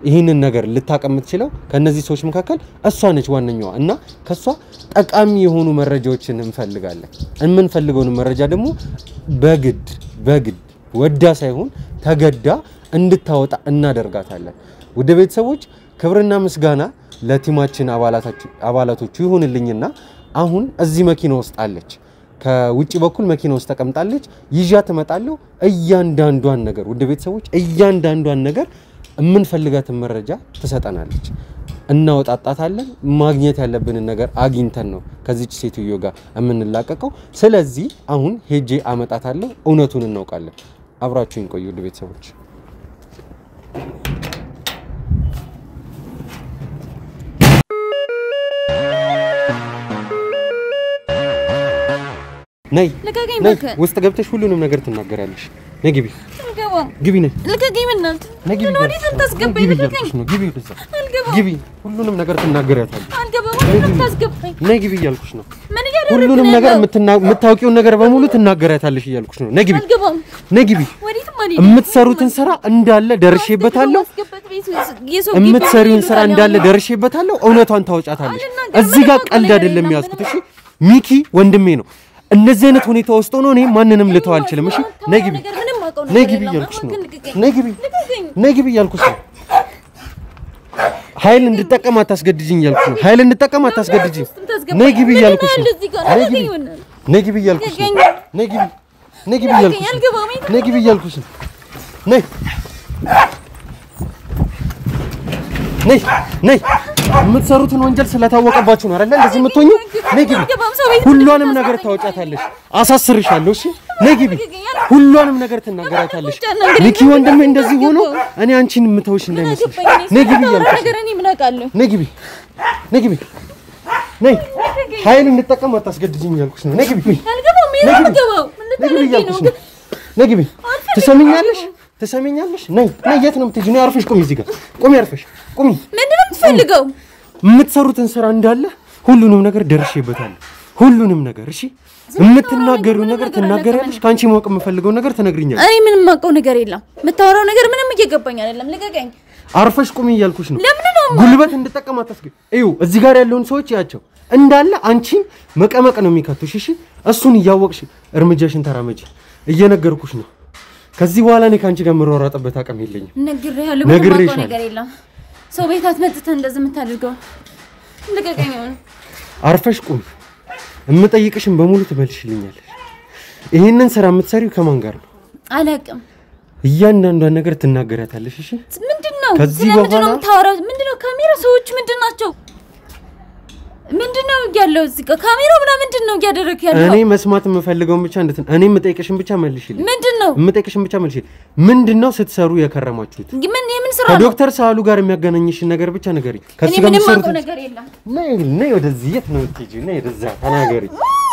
ይህንን ነገር ልታቀም የምትችለው። ከነዚህ ሰዎች መካከል እሷ ነች ዋነኛዋ እና ከሷ ጠቃሚ የሆኑ መረጃዎችን እንፈልጋለን። የምንፈልገውን መረጃ ደግሞ በግድ ወዳ ሳይሆን ተገዳ እንድታወጣ እናደርጋታለን። ውድ ቤተሰቦች ክብርና ምስጋና ለቲማችን አባላቶቹ ይሁንልኝና አሁን እዚህ መኪና ውስጥ አለች። ከውጪ በኩል መኪና ውስጥ ተቀምጣለች። ይዣት እመጣለሁ። እያንዳንዷን ነገር ውድ ቤተሰቦች እያንዳንዷን ነገር የምንፈልጋትን መረጃ ትሰጠናለች። እናወጣጣታለን ማግኘት ያለብንን ነገር አግኝተን ነው ከዚች ሴትዮ ጋር የምንላቀቀው ስለዚህ አሁን ሄጄ አመጣታለሁ እውነቱን እናውቃለን አብራችሁን ቆዩ ቤተሰቦች ነይ ውስጥ ገብተሽ ሁሉንም ነገር ትናገራለሽ ነይ ግቢ ግቢ ነይ ልቀቀኝ እናንተ ነይ ወዲህ ተንታስገባኝ ልቀቀኝ ግቢ ወደዛ ግቢ ሁሉንም ነገር ትናገራታለሽ አልገባም ተንታስገባኝ ነይ ግቢ እያልኩሽ ነው ምን እያደረግሽ ሁሉንም ነገር የምታውቂውን ነገር በሙሉ ትናገራታለሽ እያልኩሽ ነው ነይ ግቢ ነይ ግቢ የምትሰሩትን ስራ እንዳለ ደርሼበታለሁ የምትሰሪውን ስራ እንዳለ ደርሼበታለሁ እውነቷን ታወጫታለሽ እዚህ ጋር ቀልድ አይደለም ያዝኩት እሺ ሚኪ ወንድሜ ነው እንደዚህ አይነት ሁኔታ ውስጥ ሆኖ እኔ ማንንም ልተው አልችልም እሺ ነይ ግቢ እያልኩሽ ነው ነይ ግቢ እያልኩሽ ነው ኃይል እንድጠቀም አታስገድጂኝ እያልኩሽ ነው ኃይል እንድጠቀም አታስገድጂኝ ነይ ግቢ እያልኩሽ ነው ነይ ግቢ እያልኩሽ ነው ነይ ግቢ እያልኩሽ ነው ነይ ነይ የምትሰሩትን ወንጀል ስለታወቀባችሁ ነው አይደል እንደዚህ የምትሆኙ ነይ ግቢ ሁሉንም ነገር ታወጫታለሽ አሳስርሻለሁ እሺ ነይ ግቢ ሁሉንም ነገር ትናገራታለሽ ሚኪ ወንድሜ እንደዚህ ሆኖ እኔ አንቺን የምተውሽ እንዳይመስልሽ ነይ ግቢ እያልኩሽ ነይ ግቢ ነይ ኃይል እንድጠቀም አታስገድጂኝ እያልኩሽ ነው ነይ ግቢ ነይ ግቢ ትሰሚኛለሽ ነይ የት ነው የምትሄጂው ነይ አርፈሽ ቁሚ እዚህ ጋር ቁሚ አርፈሽ ቁሚ ምንድነው የምትፈልገው የምትሰሩትን ስራ እንዳለ ሁሉንም ነገር ደርሼበታለሁ ሁሉንም ነገር እሺ የምትናገሪው ነገር ትናገሪያለሽ ካንቺ ማወቅ የምፈልገው ነገር ትነግሪኛለሽ እኔ ምንም ማውቀው ነገር የለም የምታወራው ነገር ምንም እየገባኝ አይደለም ልቀቀኝ አርፈሽ ቁሚ እያልኩሽ ነው ለምን ነው ጉልበት እንድጠቀም አታስገድ እዩ እዚህ ጋር ያለውን ሰዎች ያቸው እንዳለ አንቺን መቀመቅ ነው የሚከቱሽ እሺ እሱን እያወቅሽ እርምጃሽን ተራመጂ እየነገርኩሽ ነው ከዚህ በኋላ እኔ ካንቺ ጋር መሯሯጥበት አቅም የለኝም ነግሬያለሁ ምንም ነገር የለም ሰው ቤታት መጥተህ እንደዚህ የምታደርገው ልቀቀኝ አርፈሽ ቁሚ እምጠይቅሽን በሙሉ ትመልሽልኛለሽ ይሄንን ስራ የምትሰሪው ከማን ጋር ነው አላውቅም እያንዳንዷን ነገር ትናገራታለሽ እሺ ምንድነው ከዚህ በኋላ ምንድነው ካሜራ ሰዎች ምንድናቸው ምንድነው ያለው እዚህ ጋር ካሜራው ምንድነው ያደረክ ያለው እኔ መስማት የምፈልገውን ብቻ እኔ የምጠይቅሽን ብቻ መልሽልኝ ምንድነው የምጠይቅሽን ብቻ መልሽልኝ ምንድነው ስትሰሩ የከረማችሁት ምን የምን ስራ ከዶክተር ሳሉ ጋር የሚያገናኝሽ ነገር ብቻ ንገሪኝ ከሱ ጋር ምንም ነገር የለም ነይ ወደዚህ የት ነው የምትሄጂው ነይ ወደዛ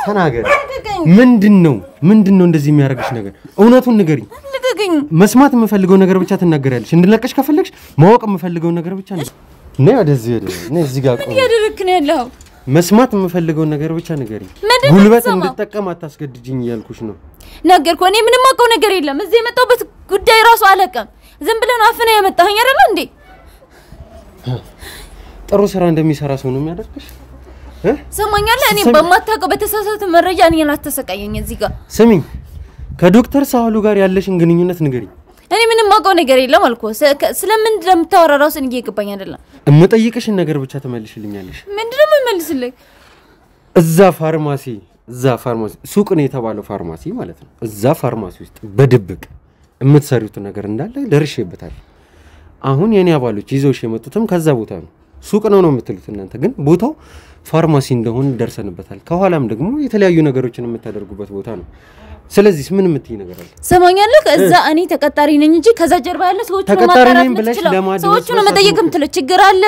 ተናገሪ ምንድነው እንደዚህ የሚያደርግሽ ነገር እውነቱን ንገሪኝ መስማት የምፈልገው ነገር ብቻ ትናገሪያለሽ እንድለቀሽ ከፈለግሽ ማወቅ የምፈልገው ነገር ብቻ ነይ ወደዚህ ነይ እዚህ ጋር ቆይ ያደረክ ነው ያለው መስማት የምፈልገው ነገር ብቻ ንገሪኝ ጉልበት እንድጠቀም አታስገድጂኝ እያልኩሽ ነው ነገርኩ እኔ ምንም ማውቀው ነገር የለም እዚህ የመጣሁበት ጉዳይ ራሱ አለቀም ዝም ብለን አፍነ ያመጣኸኝ አይደል እንዴ ጥሩ ስራ እንደሚሰራ ሰው ነው የሚያደርግሽ ሰማኛለህ እኔ በማታውቀው በተሳሳተ መረጃ እኔን አትሰቃየኝ እዚህ ጋር ስሚኝ ከዶክተር ሳሉ ጋር ያለሽን ግንኙነት ንገሪኝ እኔ ምንም ማውቀው ነገር የለም አልኩ ስለምን እንደምታወራ ራስን እየገባኝ አይደለም እምጠይቅሽን ነገር ብቻ ተመልሽልኛለሽ ምንድነው የምመልስልኝ እዛ ፋርማሲ ሱቅ ነው የተባለው ፋርማሲ ማለት ነው እዛ ፋርማሲ ውስጥ በድብቅ የምትሰሪው ነገር እንዳለ ደርሼበታል አሁን የኔ አባሎች ይዘውሽ የመጡትም ከዛ ቦታ ነው ሱቅ ነው የምትሉት እናንተ ግን ቦታው ፋርማሲ እንደሆነ ደርሰንበታል ከኋላም ደግሞ የተለያዩ ነገሮችን የምታደርጉበት ቦታ ነው ስለዚህ ምን የምትይ ነገር አለ ሰማኛለህ እዛ እኔ ተቀጣሪ ነኝ እንጂ ከዛ ጀርባ ያለ ሰዎች ነው ማጣራት የምትችለው ሰዎች ነው መጠየቅ የምትችለው ችግር አለ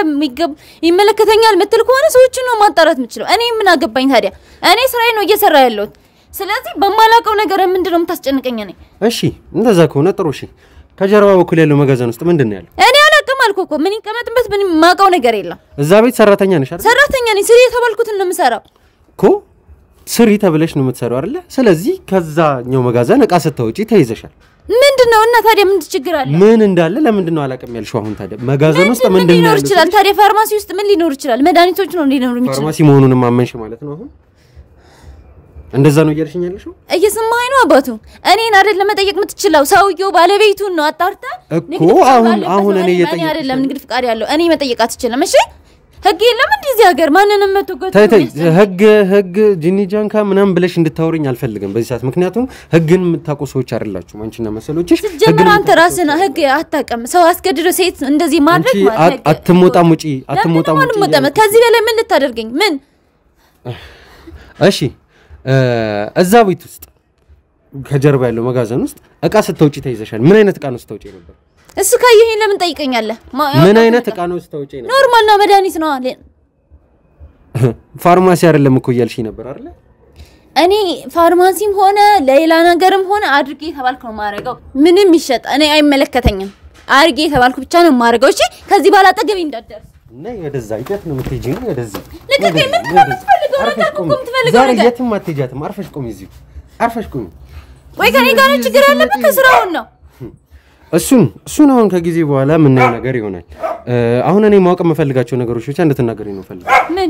ይመለከተኛል የምትል ከሆነ ሰዎች ነው ማጣራት የምትችለው እኔ ምን አገባኝ ታዲያ እኔ ስራዬ ነው እየሰራ ያለሁት ስለዚህ በማላውቀው ነገር ምንድነው የምታስጨንቀኝ ነኝ እሺ እንደዛ ከሆነ ጥሩ እሺ ከጀርባ በኩል ያለው መጋዘን ውስጥ ምንድነው ያለው እኔ አላውቅም አልኩ እኮ ምን ይቀመጥበት ምን ማውቀው ነገር የለም እዛ ቤት ሰራተኛ ነሽ አይደል ሰራተኛ ነኝ ስሪ የተባልኩት ነው የምሰራው እኮ ስሪ ተብለሽ ነው የምትሰራው አይደል ስለዚህ ከዛኛው መጋዘን እቃ ስተውጪ ተይዘሻል ምንድነው እና ታዲያ ምን ችግር አለ ምን እንዳለ ለምንድነው አላውቅም ያልሽው አሁን ታዲያ መጋዘን ውስጥ ምንድነው ሊኖር ይችላል ታዲያ ፋርማሲ ውስጥ ምን ሊኖር ይችላል መድኃኒቶች ነው ሊኖር የሚችላል ፋርማሲ መሆኑንም አመንሽ ማለት ነው አሁን እንደዛ ነው እያልሽኝ ያለሽው እየሰማኸኝ ነው አባቱ እኔን አይደል ለመጠየቅ የምትችለው ሰውየው ባለቤቱን ነው አጣርታ እኮ አሁን እኔ እየጠየቅኩሽ አይደለም ንግድ ፍቃድ ያለው እኔ መጠየቅ አትችልም እሺ ህግ የለም እንደዚህ ሀገር ማንንም መተቆጥ ታይ ህግ ጂኒ ጃንካ ምናምን ብለሽ እንድታወሪኝ አልፈልግም በዚህ ሰዓት ምክንያቱም ህግን የምታውቁ ሰዎች አይደላችሁ አንቺና መሰሎችሽ ጀመር አንተ ራስና ህግ አታቀም ሰው አስገድዶ ሴት እንደዚህ ማድረግ ማለት አትሞጣም ውጪ ከዚህ በላይ ምን ልታደርገኝ ምን እሺ እዛ ቤት ውስጥ ከጀርባ ያለው መጋዘን ውስጥ እቃ ስተውጪ ተይዘሻል ምን አይነት እቃ ነው ስተውጪ ነበር እሱ ካየኝ ለምን ጠይቀኛለህ ምን አይነት እቃ ነው ስተውጪ ነበር ኖርማል ነው መድኃኒት ነው አለ ፋርማሲ አይደለም እኮ ያልሽኝ ነበር አይደል እኔ ፋርማሲም ሆነ ሌላ ነገርም ሆነ አድርጌ ተባልኩ ነው ማረጋው ምንም ይሸጥ እኔ አይመለከተኝም አድርጌ ተባልኩ ብቻ ነው ማረጋው እሺ ከዚህ በኋላ አጠገቤ እንዳትደርስ ነይ ወደዛ ይተት ነው የምትሄጂው ወደዛ ለቀቀኝ ምን ትፈልገው ነገር እኮ የምትፈልገው ዛሬ የትም አትሄጃትም አርፈሽ ቆሚ እዚህ አርፈሽ ቆሚ ወይ ከኔ ጋር ችግር ያለበት ከስራውን ነው እሱን አሁን ከጊዜ በኋላ ምን ነገር ይሆናል አሁን እኔ ማወቅ የምፈልጋቸው ነገሮች ብቻ እንድትናገሪ ነው ፈልግ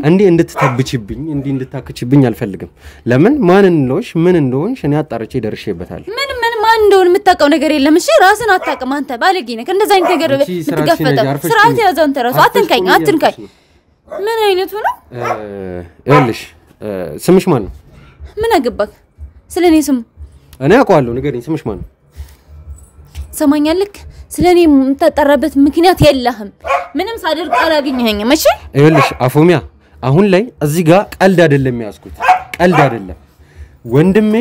እንዴ እንድትተብችብኝ እንዴ እንድታክችብኝ አልፈልግም ለምን ማን እንደሆንሽ ምን እንደሆንሽ እኔ አጣርቼ ደርሼበታል ምን ማን እንደሆነ የምታውቀው ነገር የለም እሺ ራስን አታውቅም አንተ ባለጌ ነህ እንደዛ አይነት ነገር ብትገፈጠው ስርዓት ያዘው አንተ ራስህ አትንካኝ ምን አይነቱ ነው ይኸውልሽ ስምሽ ማን ነው ምን አገባክ ስለኔ ስም እኔ አውቀዋለሁ ንገሪኝ ስምሽ ማን ነው ሰማኛልክ ስለኔ የምትጠራበት ምክንያት የለህም ምንም ሳደርግ አላገኘኸኝም እሺ ይኸውልሽ አፎሚያ አሁን ላይ እዚህ ጋር ቀልድ አይደለም ያስኩት ቀልድ አይደለም ወንድሜ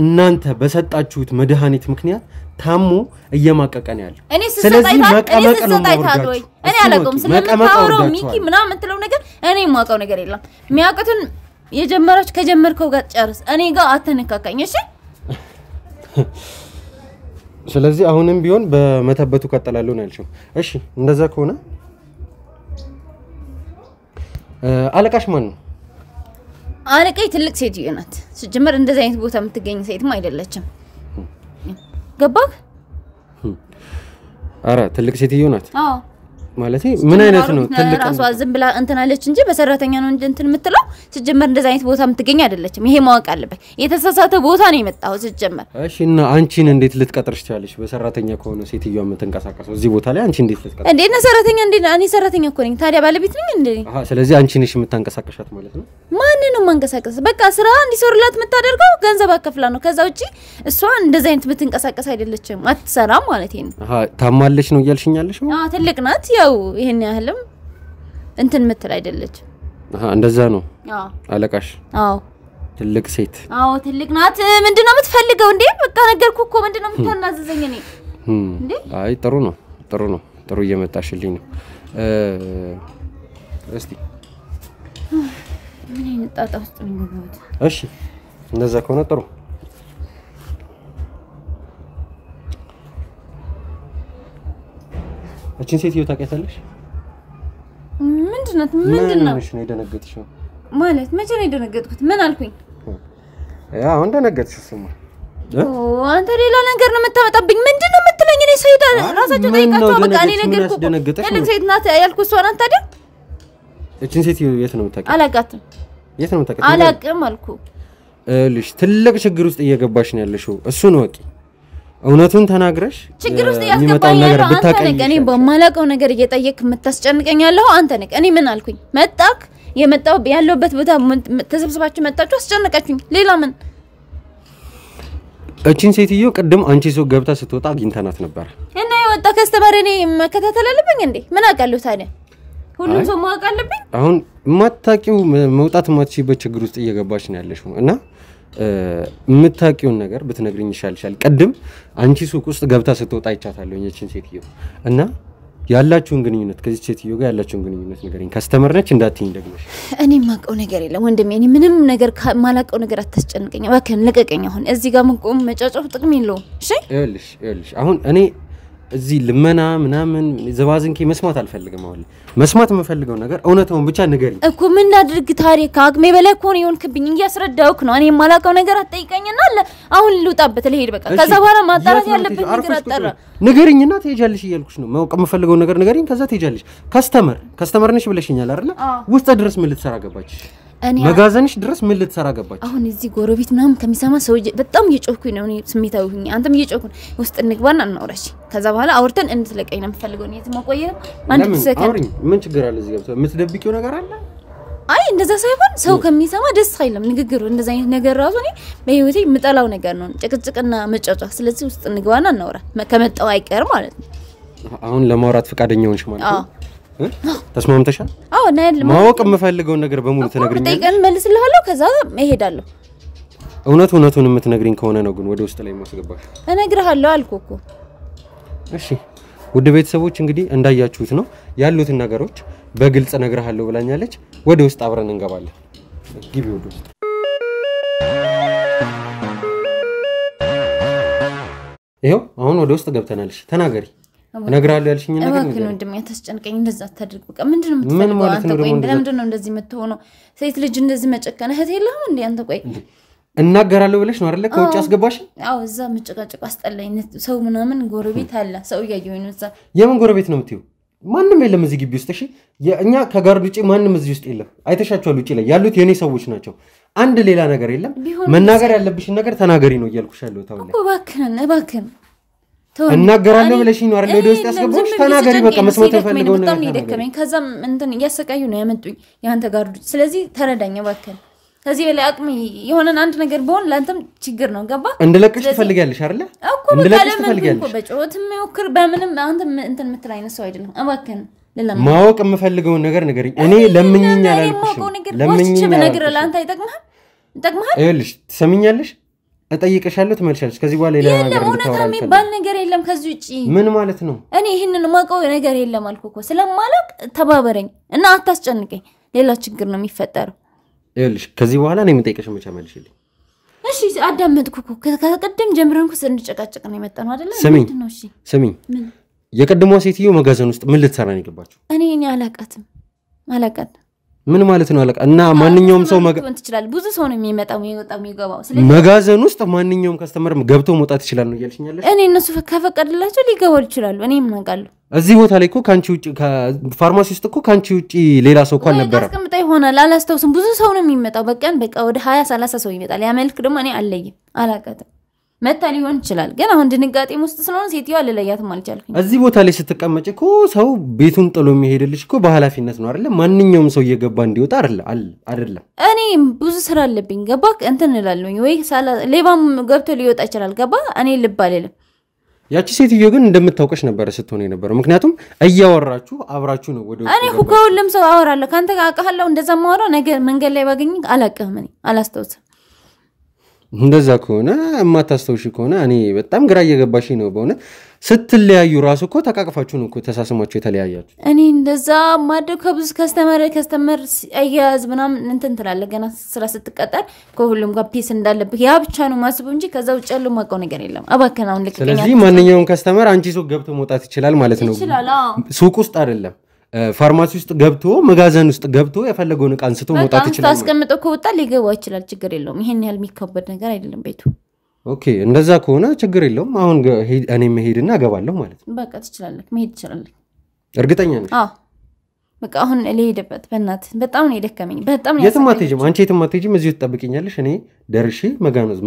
እናንተ በሰጣችሁት መድኃኒት ምክንያት ታሞ እየማቀቀ ነው ያለው ስለዚህ መቀመቅ ነው ማለት እኔ አላውቅም ስለምታወራው ሚኪ ምናምን እንትለው ነገር እኔ የማውቀው ነገር የለም የሚያውቁትን የጀመራችሁ ከጀመርከው ጋር ጨርስ እኔ ጋር አተነካካኝ እሺ ስለዚህ አሁንም ቢሆን በመተበቱ ቀጥላለሁ ነው ያልሽው እሺ እንደዛ ከሆነ አለቃሽ ማን ነው አለቃይ ትልቅ ሴትዮ ናት ሲጀመር እንደዛ አይነት ቦታ የምትገኝ ሴትም አይደለችም ገባክ አረ ትልቅ ሴትዮ ናት አዎ ማለት ምን አይነት ነው ትልቅ ራሷ ዝም ብላ እንትን አለች እንጂ በሰራተኛ ነው እንትን የምትለው ሲጀመር እንደዛ አይነት ቦታ የምትገኝ አይደለችም ይሄ ማወቅ አለበት የተሳሳተ ቦታ ነው የመጣው ሲጀመር እሺ እና አንቺን እንዴት ልትቀጥርሽ ትችላለሽ በሰራተኛ ከሆነ ሴትዮዋ የምትንቀሳቀሰው እዚህ ቦታ ላይ አንቺ እንዴት ልትቀጥር እንዴ ነው ሰራተኛ እንዴ እኔ ሰራተኛ እኮ ነኝ ታዲያ ባለቤት ነኝ እንዴ አሃ ስለዚህ አንቺ ነሽ የምታንቀሳቀሻት ማለት ነው ማን ነው ማንቀሳቀስ በቃ ስራ እንዲሰሩላት የምታደርገው ገንዘብ አከፍላ ነው ከዛ ውጪ እሷ እንደዛ አይነት ብትንቀሳቀስ አይደለችም አትሰራም ማለት ነው አሃ ታማለች ነው እያልሽኛለሽ አዎ ትልቅ ናት ያው ይሄን ያህልም እንትን ምትል አይደለች አሃ እንደዛ ነው አዎ አለቃሽ አዎ ትልቅ ሴት አዎ ትልቅ ናት ምንድነው የምትፈልገው እንዴ በቃ ነገርኩ እኮ ምንድነው የምታናዘዘኝ እኔ እንዴ አይ ጥሩ ነው ጥሩ እየመጣሽልኝ ነው እስቲ ምን አይነት ጣጣ ውስጥ ነው የገባሁት እሺ እንደዛ ከሆነ ጥሩ እቺን ሴትዮ ታውቂያታለሽ ምንድነው ነው የደነገጥሽው ማለት መቼ ነው የደነገጥኩት ምን አልኩኝ ያው እንደነገጥሽ ስማ አንተ ሌላ ነገር ነው የምታመጣብኝ ምንድነው የምትለኝ እኔ ሰይዳ ራሳቸው ጠይቃቸው በቃ እኔ ነገርኩ ትልቅ ሴት ናት ያልኩ እሷ ናት ታዲያ እቺን ሴትዮ የት ነው የምታውቂው አላውቃትም የት ነው የምታውቂው አላውቅም አልኩ ልጅ ትልቅ ችግር ውስጥ እየገባሽ ነው ያለሽው እሱን ወቂ እውነቱን ተናግረሽ ችግር ውስጥ ያስገባኝ ነገር ብታቀኝ እኔ በማላውቀው ነገር እየጠየቅ የምታስጨንቀኝ ያለው አንተ ነህ እኔ ምን አልኩኝ መጣክ የመጣው ያለውበት ቦታ ተሰብስባችሁ መጣችሁ አስጨነቃችሁኝ ሌላ ምን እቺን ሴትዮ ቅድም አንቺ ሰው ገብታ ስትወጣ አግኝተናት ነበር እና የወጣ ከስተመር እኔ መከታተል አለብኝ እንዴ ምን አውቃለሁ ታዲያ ሁሉም ሰው ማወቅ አለብኝ አሁን ማታቂው መውጣት ማትችይበት ችግር ውስጥ እየገባሽ ነው ያለሽው እና የምታቂውን ነገር ብትነግሪኝ ይሻልሻል ቅድም አንቺ ሱቅ ውስጥ ገብታ ስትወጣ አይቻታለሁ እቺን ሴትዮ እና ያላችሁን ግንኙነት ከዚህ ሴትዮ ጋር ያላችሁን ግንኙነት ንገሪኝ ከስተመር ነች እንዳትይኝ ደግመሽ እኔ ማቀው ነገር የለም ወንድሜ እኔ ምንም ነገር ማላቀው ነገር አታስጨንቀኝ እባክህን ልቀቀኝ አሁን እዚህ ጋር መቆም መጫጫው ጥቅም የለውም እሺ ይኸውልሽ አሁን እኔ እዚህ ልመና ምናምን ዘባዝንኪ መስማት አልፈልግም አሁን መስማት የምፈልገው ነገር እውነታውን ብቻ ንገሪኝ እኮ ምን አድርግ ታሪክ አቅሜ በላይ እኮ ነው የሆንክብኝ እያስረዳውክ ነው እኔ ማላቀው ነገር አትጠይቀኝና አሁን ልውጣበት ልሄድ በቃ ከዛ በኋላ ማጣራት ያለበት ነገር አጣራ ንገሪኝና ትሄጃለሽ እያልኩሽ ነው ማውቅ የምፈልገው ነገር ንገሪኝ ከዛ ትሄጃለሽ ከስተመር ነሽ ብለሽኛል አይደል ውስጥ ድረስ ምን ልትሰራ ገባች መጋዘንሽ ድረስ ምን ልትሰራ ገባች አሁን እዚህ ጎረቤት ምናምን ከሚሰማ ሰው በጣም እየጮኩኝ ነው እኔ ስሜታዊ ሆኜ አንተም እየጮኩኝ ውስጥ እንግባና እናውራሽ ከዛ በኋላ አውርተን እንድትለቀኝ ነው የምፈልገው ነው የትሞቆየ አንድ ሰከንድ ምን ችግር አለ እዚህ ገብቶ የምትደብቂው ነገር አለ አይ እንደዛ ሳይሆን ሰው ከሚሰማ ደስ አይልም ንግግሩ እንደዛ አይነት ነገር ራሱ እኔ በህይወቴ ምጠላው ነገር ነው ጭቅጭቅና መጫጫ ስለዚህ ውስጥ እንግባና እናውራ ከመጣው አይቀር ማለት ነው አሁን ለማውራት ፈቃደኛ ሆንሽ ማለት ነው ተስማምተሻል አዎ ናይል ማወቅ የምፈልገው ነገር በሙሉ ተነግሪኛለሽ ጠይቀን መልስልሃለሁ ከዛ እሄዳለሁ እውነቱን የምትነግሪኝ ከሆነ ነው ግን ወደ ውስጥ ላይ ማስገባሽ እነግርሃለሁ አልኩኩ እሺ ውድ ቤተሰቦች እንግዲህ እንዳያችሁት ነው ያሉትን ነገሮች በግልጽ ነግርሃለሁ ብላኛለች ወደ ውስጥ አብረን እንገባለን ግቢ ወደ ውስጥ ይሄው አሁን ወደ ውስጥ ገብተናልሽ ተናገሪ ነግራለሁ ያልሽኝ ነገር ነው ግን እንደም ያተስጨንቀኝ እንደዛ ታድርጉ በቃ ምንድነው የምትፈልገው አንተ ቆይ ለምንድነው እንደዚህ የምትሆነው ሴት ልጅ እንደዚህ መጨከነ እህት የለህም እንዴ አንተ ቆይ እናገራለሁ ብለሽ ነው አይደለ ከውጭ አስገባሽ አው እዛ መጨቃጨቅ አስጠላኝ ሰው ምናምን ጎረቤት አለ ሰው ያየው ነው እዛ የምን ጎረቤት ነው የምትዩ ማንንም የለም እዚህ ግቢ ውስጥ እሺ የኛ ከጋርድ ውጪ ማንንም እዚህ ውስጥ የለም አይተሻቸዋል ውጪ ላይ ያሉት የኔ ሰዎች ናቸው አንድ ሌላ ነገር የለም መናገር ያለብሽን ነገር ተናገሪ ነው እያልኩሽ ያለው ታውለ እባክህን እናገራለሁ ብለሽኝ ነው አይደል ወደ ውስጥ ያስገባሽ ተናገሪ በቃ መስማት ፈልገው ነው በጣም ይደከመኝ ከዛም እንትን ያሰቃዩ ነው ያመጡኝ ያንተ ጋርዱ ስለዚህ ተረዳኝ እባክህን ከዚህ በላይ አቅም የሆነን አንድ ነገር በሆን ላንተም ችግር ነው ገባ እንደለቅሽ ትፈልጊያለሽ አይደል እንደለቅሽ ትፈልጊያለሽ በጮትም ይወክር በምንም አንተ እንትን ምትላይ ነው ሰው አይደለም እባክህን ለለም ማወቅ የምፈልገው ነገር ንገሪኝ እኔ ለምኝኛ አላልኩሽም ለምኝኛ ነገር ላንተ ይጠቅምሃል አይልሽ ትሰሚኛለሽ እጠይቅሻለሁ ትመልሻለሽ ከዚህ በኋላ ሌላ ነገር እንድታወራኝ ባል ነገር የለም ከዚህ ውጪ ምን ማለት ነው እኔ ይሄንን ማቀው ነገር የለም አልኩኮ ስለማላቅ ተባበረኝ እና አታስጨንቀኝ ሌላ ችግር ነው የሚፈጠረው አይልሽ ከዚህ በኋላ እኔ የምጠይቅሽ መቻ መልሽልኝ እሺ አዳመጥኩኮ ከቀደም ጀምረን ኩስ እንጨቃጨቅ ነው የመጣነው አይደል ምንድነው እሺ ስሚኝ የቀደሟ ሴትዮ መጋዘን ውስጥ ምን ልትሰራ ነው የገባችው እኔ አላቃትም ምን ማለት ነው አለቃ እና ማንኛውም ሰው ብዙ ሰው ነው የሚመጣው የሚገባው መጋዘን ውስጥ ማንኛውም ከስተመር ገብቶ መውጣት ይችላል ነው ያልሽኛለሽ እኔ እነሱ ከፈቀደላቸው ሊገቡ ይችላሉ እኔ ምን አውቃለሁ እዚህ ቦታ ላይ እኮ ካንቺ ውጪ ከፋርማሲ ውስጥ እኮ ካንቺ ውጪ ሌላ ሰው እንኳን ነበር አስቀምጣ ይሆናል አላስተውስም ብዙ ሰው ነው የሚመጣው በቀን ወደ 20 30 ሰው ይመጣል ያመልክ ደግሞ እኔ አለይም አላቀተም መታ ሊሆን ይችላል ግን አሁን ድንጋጤም ውስጥ ስለሆነ ሴትዮ አለለያትም አልቻልኩኝ እዚህ ቦታ ላይ ስትቀመጪ እኮ ሰው ቤቱን ጥሎ የሚሄድልሽ እኮ በኃላፊነት ነው አይደል ማንኛውም ሰው እየገባ እንዲወጣ አይደለም እኔ ብዙ ስራ አለብኝ ገባክ እንትን እላለሁኝ ወይ ሌባም ገብቶ ሊወጣ ይችላል ገባ እኔ ልብ አልልም ያቺ ሴትዮ ግን እንደምታውቀሽ ነበር ስትሆነ ነበር ምክንያቱም እያወራችሁ አብራችሁ ነው ወደ እኔ ሁሉም ሰው አወራለሁ ካንተ ጋር አቀሃለሁ እንደዛ ማወራው ነገር መንገድ ላይ ባገኝ አላቀህም እኔ አላስተውስም እንደዛ ከሆነ ማታስተውሽ ከሆነ እኔ በጣም ግራ እየገባሽ ነው በእውነ ስትለያዩ ራሱ እኮ ተቃቅፋችሁ ነው እኮ ተሳስማችሁ የተለያያችሁ እኔ እንደዛ ማደው ከብዙ ከስተመር አያዝ ምናምን እንትን ትላለህ ገና ስራ ስትቀጠር ከሁሉም ጋር ፒስ እንዳለብህ ያ ብቻ ነው ማስበው እንጂ ከዛ ውጭ ያለው ማቀው ነገር የለም አባከና አሁን ልክኛ ስለዚህ ማንኛውም ከስተመር አንቺ ሱቅ ገብቶ መውጣት ይችላል ማለት ነው ይችላል ሱቅ ውስጥ አይደለም ፋርማሲ ውስጥ ገብቶ መጋዘን ውስጥ ገብቶ የፈለገውን ዕቃ አንስቶ መውጣት ይችላል ታስቀምጠው ከወጣ ሊገባ ይችላል ችግር የለውም ይሄን ያህል የሚከበድ ነገር አይደለም ቤቱ ኦኬ እንደዛ ከሆነ ችግር የለውም አሁን እኔ መሄድና ገባለሁ ማለት ነው በቃ ትችላለህ መሄድ ትችላለህ እርግጠኛ ነሽ በቃ አሁን ለሄደበት በእናት በጣም ነው የደከመኝ በጣም የትም አትሄጂም አንቺ የትም አትሄጂም እዚሁ ትጠብቂኛለሽ እኔ ደርሼ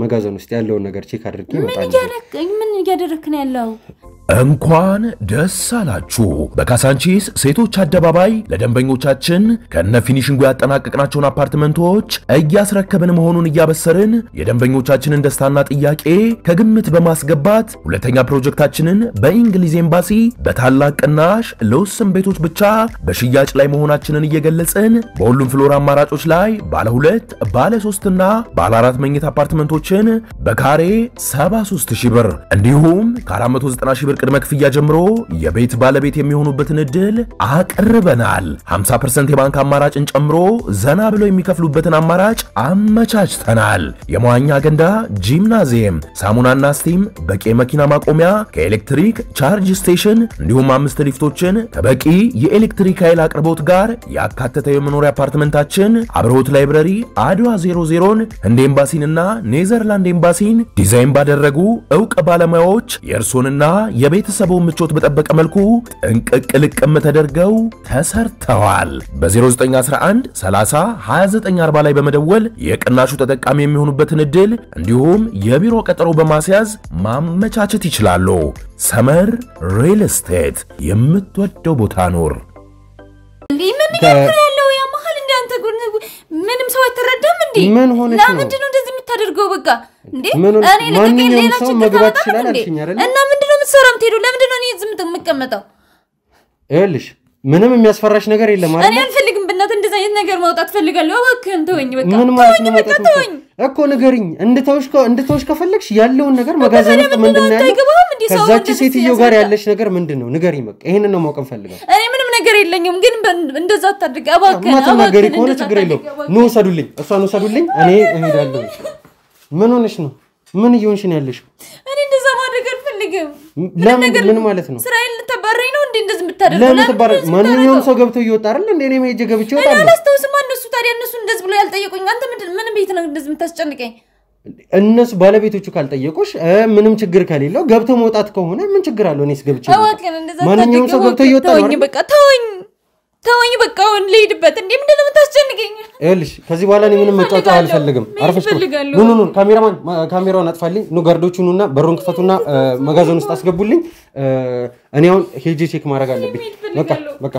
መጋዘን ውስጥ ያለውን ነገር ቼክ አድርጌ እመጣለሁ ምን እያደረክ ነው ያለው እንኳን ደስ አላችሁ በካሳንቺስ ሴቶች አደባባይ ለደንበኞቻችን ከነ ፊኒሺንጉ ያጠናቀቅናቸውን አፓርትመንቶች እያስረከብን መሆኑን እያበሰርን የደንበኞቻችንን ደስታና ጥያቄ ከግምት በማስገባት ሁለተኛ ፕሮጀክታችንን በእንግሊዝ ኤምባሲ በታላቅ ቅናሽ ለውስን ቤቶች ብቻ በሽያጭ ላይ መሆናችንን እየገለጽን በሁሉም ፍሎር አማራጮች ላይ ባለ 2 ባለ 3 እና ባለ 4 መኝታ አፓርትመንቶችን በካሬ 73000 ብር እንዲሁም ከ490,000 ብር ቅድመ ክፍያ ጀምሮ የቤት ባለቤት የሚሆኑበትን እድል አቅርበናል 50% የባንክ አማራጭን ጨምሮ ዘና ብለው የሚከፍሉበትን አማራጭ አመቻችተናል የመዋኛ ገንዳ ጂምናዚየም ሳሙናና ስቲም በቂ መኪና ማቆሚያ ከኤሌክትሪክ ቻርጅ ስቴሽን እንዲሁም 5 ሊፍቶችን ከበቂ የኤሌክትሪክ ኃይል አቅርቦት ጋር ያካተተ የመኖሪያ አፓርትመንታችን አብሮት ላይብረሪ አድዋ 00ን እንደ ኤምባሲንና ኔዘርላንድ ኤምባሲን ዲዛይን ባደረጉ ዕውቅ ባለሙያዎች የእርሶንና የቤተሰቡን ምቾት በጠበቀ መልኩ ጥንቅቅ ልቅም ተደርገው ተሰርተዋል። በ0911 30 2940 ላይ በመደወል የቅናሹ ተጠቃሚ የሚሆኑበትን እድል እንዲሁም የቢሮ ቀጠሮ በማስያዝ ማመቻቸት ይችላሉ። ሰመር ሪል ስቴት የምትወደው ቦታ ኑር። ምን ያለው ያ መሀል እንደ አንተ ምንም ሰው አይተረዳም እንዴ? ምን ሆነሽ ነው? ለምንድን ነው እንደዚህ የምታደርገው? በቃ እንዴ እኔ ለቀቀኝ ሰው መግባት ይችላል አልሽኝ አይደል? እና ምንድነው የምትሰራው? የምትሄዱ ለምንድን ነው እኔ ዝም የምቀመጠው? ይኸውልሽ ምንም የሚያስፈራሽ ነገር የለም አይደል? እኔ አልፈልግም በእናትህ እንደዛ አይነት ነገር ማውጣት ፈልጋለሁ። እባክህን ተወኝ በቃ። ምን ማለት ነው ማውጣት እኮ ንገሪኝ። እንድተውሽ ከፈለግሽ ያለውን ነገር መጋዘን ውስጥ ምንድነው ያለው? ከዛች ሴትዮ ጋር ያለሽ ነገር ምንድነው? ንገሪኝ በቃ። ይሄንን ነው ማወቅ ፈልጋለሁ። እኔ ምንም ነገር የለኝም ግን እንደዛ አታድርግ እባክህን። ማትናገሪ ከሆነ ችግር የለውም። ኑ ሰዱልኝ፣ እሷን ሰዱልኝ፣ እኔ እሄዳለሁ። ምን ሆነሽ ነው? ምን እየሆንሽ ነው ያለሽው? እኔ እንደዛ ማድረግ አልፈልግም። ምን ማለት ነው? ስራዬን ልታባረኝ ነው እንዴ እንደዚህ የምታደርገው? ለምን ተባረክ? ማንኛውም ሰው ገብቶ ይወጣ አይደል እንዴ? እኔ ሄጄ ገብቼ እወጣለሁ። እኔ አላስተውስም። እነሱ ታዲያ እነሱ እንደዚህ ብሎ ያልጠየቁኝ አንተ ምን ቤት ነው እንደዚህ የምታስጨንቀኝ? እነሱ ባለቤቶቹ ካልጠየቁሽ ምንም ችግር ከሌለው ገብቶ መውጣት ከሆነ ምን ችግር አለው? እኔስ ገብቼ ማንኛውም ሰው ገብቶ ይወጣ ነው። ተወኝ በቃ ተወኝ በቃ አሁን ልሂድበት። እንዴ ምንድን ነው የምታስጨንቀኝ? ይኸውልሽ ከዚህ በኋላ እኔ ምንም መጫወቻ አልፈልግም። አርፈሽ ኑ ካሜራማን ካሜራውን አጥፋልኝ። ኑ ጋርዶቹ ኑና በሩን ክፈቱና መጋዘን ውስጥ አስገቡልኝ። እኔ አሁን ሄጄ ቼክ ማድረግ አለብኝ። በቃ